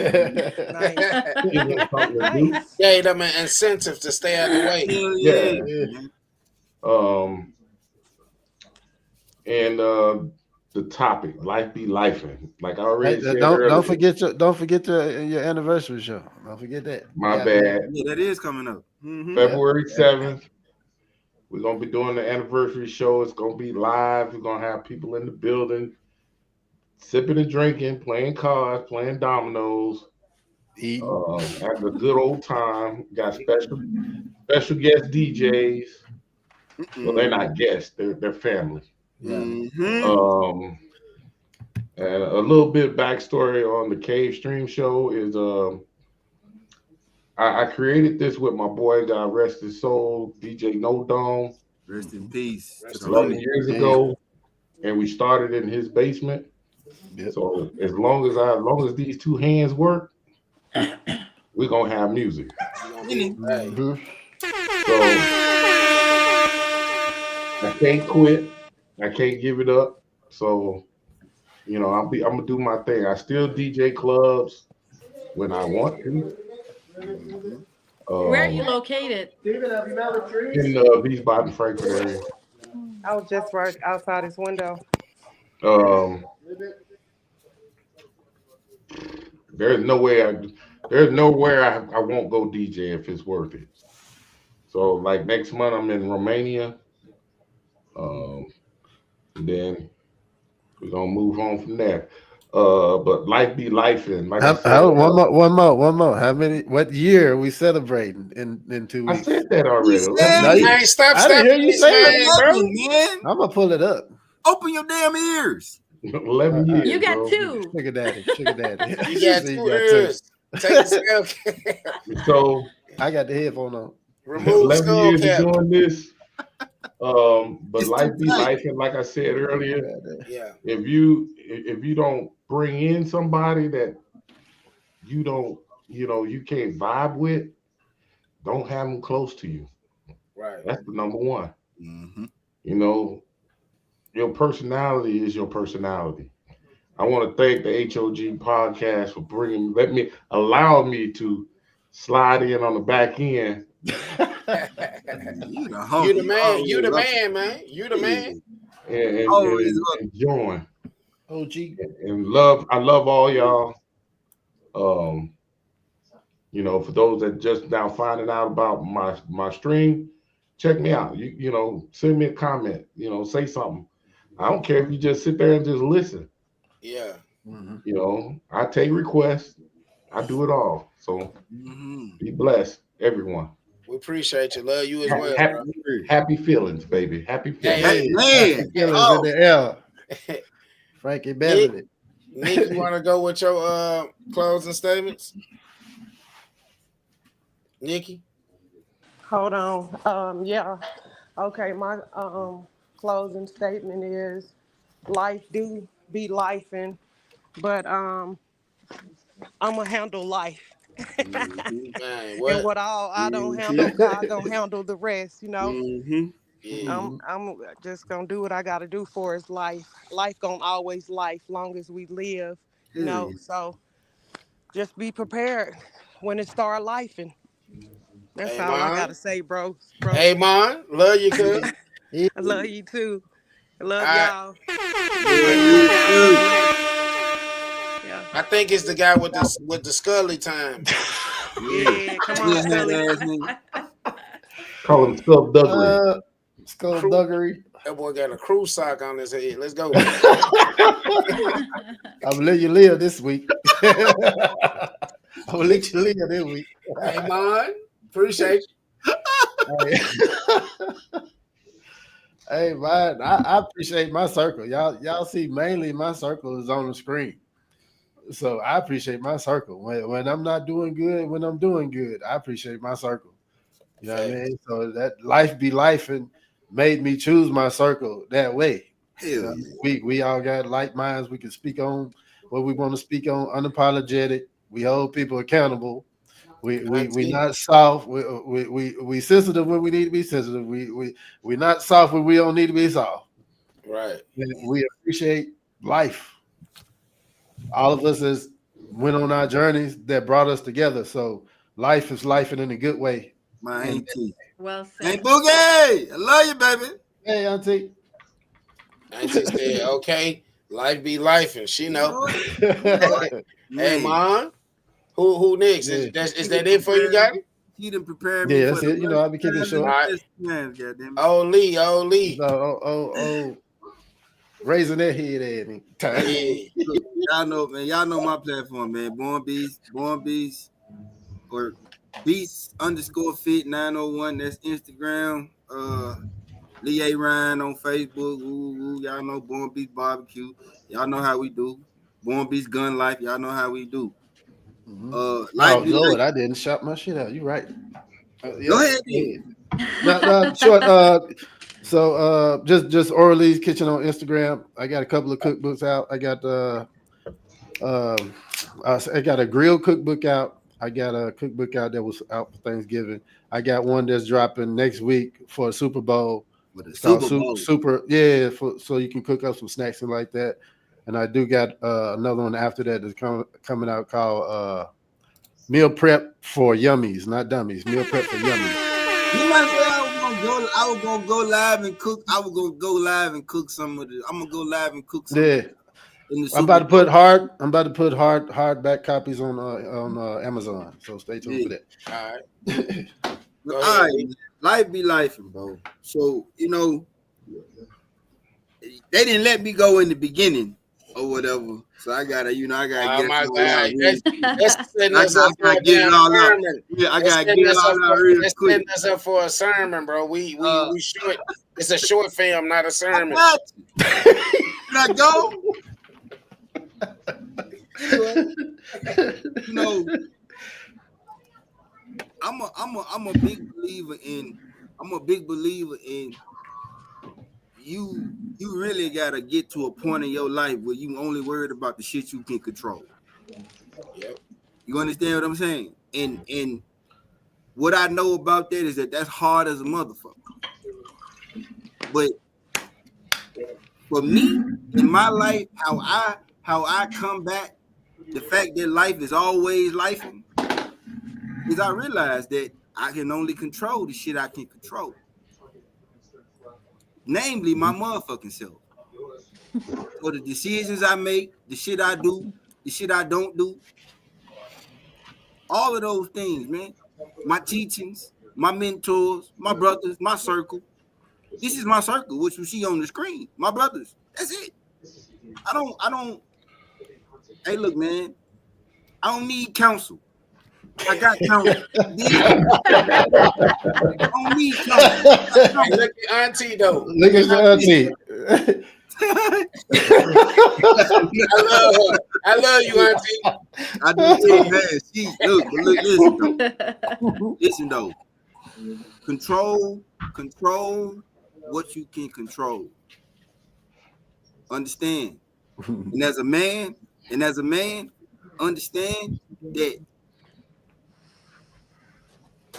Give them something to do. Nice. gave them an incentive to stay out the way. Hell Yeah. yeah. And the topic, life be lifing. Like I already said don't earlier. don't forget your anniversary show. Don't forget that. My bad. Yeah, that is coming up. Mm-hmm. February 7th. We're gonna be doing the anniversary show. It's gonna be live. We're gonna have people in the building, sipping and drinking, playing cards, playing dominoes, having a good old time. Got special guest DJs. Well, they're not guests; they're family. Mm-hmm. And a little bit backstory on the Cave Stream Show is I created this with my boy, God rest his soul, DJ No Dome. Rest in peace. 11 years ago, and we started in his basement. Yep. So as long as these two hands work, we're gonna have music. Mm-hmm. So I can't quit. I can't give it up. So I'm gonna do my thing. I still DJ clubs when I want to. Where are you located? In East Baden, Frankfurt area. I was just right outside his window. Um, there's nowhere I won't go DJ if it's worth it. So like next month I'm in Romania. Then we're gonna move on from there. But life be life, and like I said, one more. How many? What year are we celebrating in 2 I weeks? said that already. Man, stop I didn't hear you this say man, it, bro. man. I'm gonna pull it up. Open your damn ears. 11 years. You got bro. two. Sugar daddy. You got So 2 ears. Take the skull cap. So I got the headphone on. Remove 11 skull years cap. of doing this. But It's life too be tight. life, and like I said earlier, Yeah. if you don't bring in somebody that you don't, you can't vibe with, don't have them close to you. Right. That's the number one. Mm-hmm. Your personality is your personality. I want to thank the H.O.G podcast for allow me to slide in on the back end. You the man. You the man, man. You the man. And join. OG. And love. I love all y'all. For those that just now finding out about my stream, check me out. Send me a comment. Say something. I don't care if you just sit there and just listen. Yeah. I take requests. I do it all. So be blessed, everyone. We appreciate you. Love you as well. Happy feelings, baby. Happy feelings. Hey, man. Feelings in the air. Frankie Beverly. Nick, you want to go with your closing statements? Nikki? Hold on. Yeah. Okay, my closing statement is life do be lifing, but I'm gonna handle life. Man, And what I don't handle, God gonna handle the rest, Yeah. I'm just gonna do what I gotta do for his life. Life gonna always life long as we live, so just be prepared when it start lifing. That's Hey, all I man. gotta say, bro. Hey, man. Love you, cuz. I love you too. I love y'all. Yeah. I think it's the guy with the Scully time. Yeah, come on, Scully. Call him Skullduggery. Skullduggery. That boy got a crew sock on his head. Let's go. I'm gonna let you live this week. I'm gonna let you live this week. Hey, man. Appreciate you. Hey, man, I appreciate my circle. Y'all see mainly my circle is on the screen. So I appreciate my circle. When I'm not doing good, when I'm doing good, I appreciate my circle. You know what I mean? So that life be life and made me choose my circle that way. Hell yeah. We all got like minds. We can speak on what we want to speak on, unapologetic. We hold people accountable. We not soft. We sensitive when we need to be sensitive. We not soft when we don't need to be soft. Right. And we appreciate life. All of us has went on our journeys that brought us together. So life is life and in a good way. My auntie. Well said. Hey, Boogie, I love you, baby. Hey, auntie. Auntie said, okay, life be life, and she know. Hey, man. Who next? Is that it for you guys? He done prepared me. Yeah, that's it. I'll be keeping it short. Oh, Lee. Oh, raising that head at me. Yeah. Y'all know, man. Y'all know my platform, man. Born Beast, or Beast_fit 901. That's Instagram. Lee A. Ryan on Facebook. Ooh, y'all know Born Beast Barbecue. Y'all know how we do. Born Beast Gun Life. Y'all know how we do. Lord, I didn't shout my shit out. You right. Go ahead. No, short. So just Orly's Kitchen on Instagram. I got a couple of cookbooks out. I got I got a grill cookbook out. I got a cookbook out that was out for Thanksgiving. I got one that's dropping next week for a Super Bowl. It's called Super, yeah, so you can cook up some snacks and like that. And I do got another one after that that's coming out called Meal prep for yummies, not dummies. Meal prep for yummies. You might say I was gonna go live and cook. I was gonna go live and cook some of the. I'm gonna go live and cook some. Yeah. I'm about to put hard back copies on Amazon. So stay tuned for that. All right. Life be life, bro. So they didn't let me go in the beginning or whatever. So I gotta get it all out. That's setting us up for a damn sermon. Yeah, I gotta get it all out real quick. That's setting us up for a sermon, bro. We short. It's a short film, not a sermon. Can I go? I'm a big believer in you really gotta get to a point in your life where you only worried about the shit you can control. Yep. You understand what I'm saying? And what I know about that is that's hard as a motherfucker. But for me, in my life, how I combat the fact that life is always life is I realize that I can only control the shit I can control. Namely, my motherfucking self. For the decisions I make, the shit I do, the shit I don't do, all of those things, man. My teachings, my mentors, my brothers, my circle. This is my circle, which you see on the screen. My brothers. That's it. I don't. Hey, look, man. I don't need counsel. I got counsel. I don't need counsel. Hey, look at Auntie though. Look at your auntie. I love you, Auntie. I do too, man. Listen though. Control what you can control. Understand. And as a man, understand that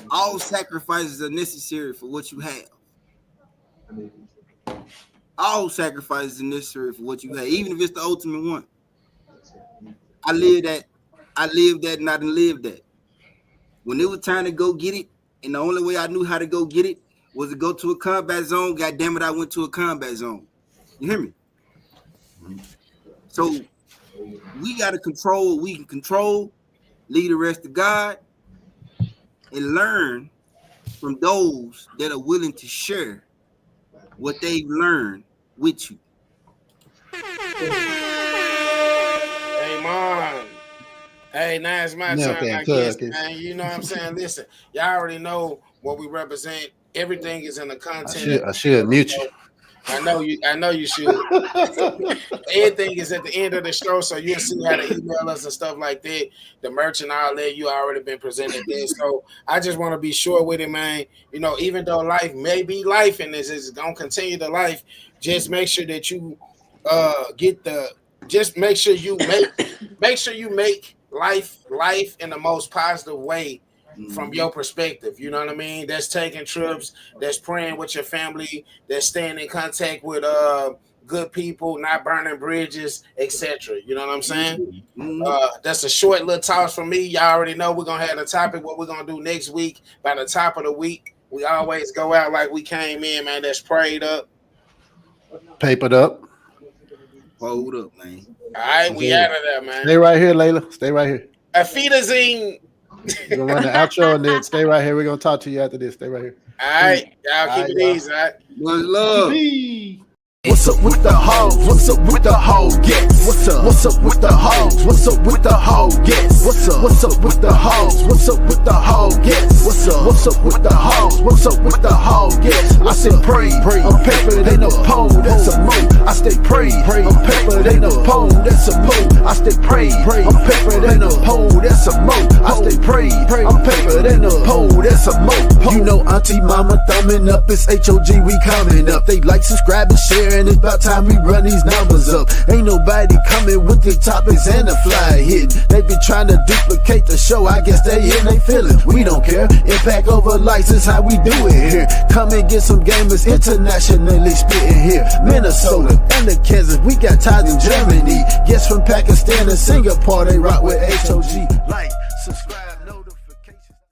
all sacrifices are necessary for what you have. All sacrifices are necessary for what you have, even if it's the ultimate one. I lived that, and I didn't live that. When it was time to go get it, and the only way I knew how to go get it was to go to a combat zone. God damn it, I went to a combat zone. You hear me? So we got to control what we can control, leave the rest to God, and learn from those that are willing to share what they've learned with you. Hey, man. Hey, now it's my turn, I guess, man. You know what I'm saying? Listen, y'all already know what we represent. Everything is in the content. I should mute you. I know you should. Everything is at the end of the show, so you'll see how to email us and stuff like that. The merch and all that, you already been presented there. So I just want to be sure with it, man. Even though life may be life and this is gonna continue to life, just make sure that you make sure you make life in the most positive way. From your perspective, you know what I mean? That's taking trips, that's praying with your family, that's staying in contact with good people, not burning bridges, etc. You know what I'm saying? That's a short little toss from me. Y'all already know we're gonna have the topic, what we're gonna do next week. By the top of the week, we always go out like we came in, man. That's prayed up, papered up, hold up, man. All right, we out of there, man. Stay right here, Layla. Stay right here. Afidazine. We're gonna run the outro and then stay right here. We're gonna talk to you after this. Stay right here. All right, y'all keep it easy. All right, much love. What's up with the hoes? What's up with the hoe? Yes. What's up with the hoes? What's up with the hoe? Yes. What's up with the hoes? What's up with the hoe? Yes. What's up with the hoes? What's up with the hoe? Yes. I said pray, I'm paper, they no pole, that's a move. I stay pray, I'm paper, they no pole, that's a move. I stay pray, I'm paper, they no pole, that's a move. I stay pray, I'm paper, they no pole, that's a move. You know Auntie Mama thumbing up, it's H.O.G, we coming up. They like, subscribe, and share. And it's about time we run these numbers up. Ain't nobody coming with the topics and the fly hit. They been trying to duplicate the show. I guess they in they feeling. We don't care. Impact over license, how we do it here. Come and get some gamers internationally spitting here. Minnesota and the Kansas. We got ties in Germany. Guests from Pakistan and Singapore. They rock with H.O.G. Like, subscribe.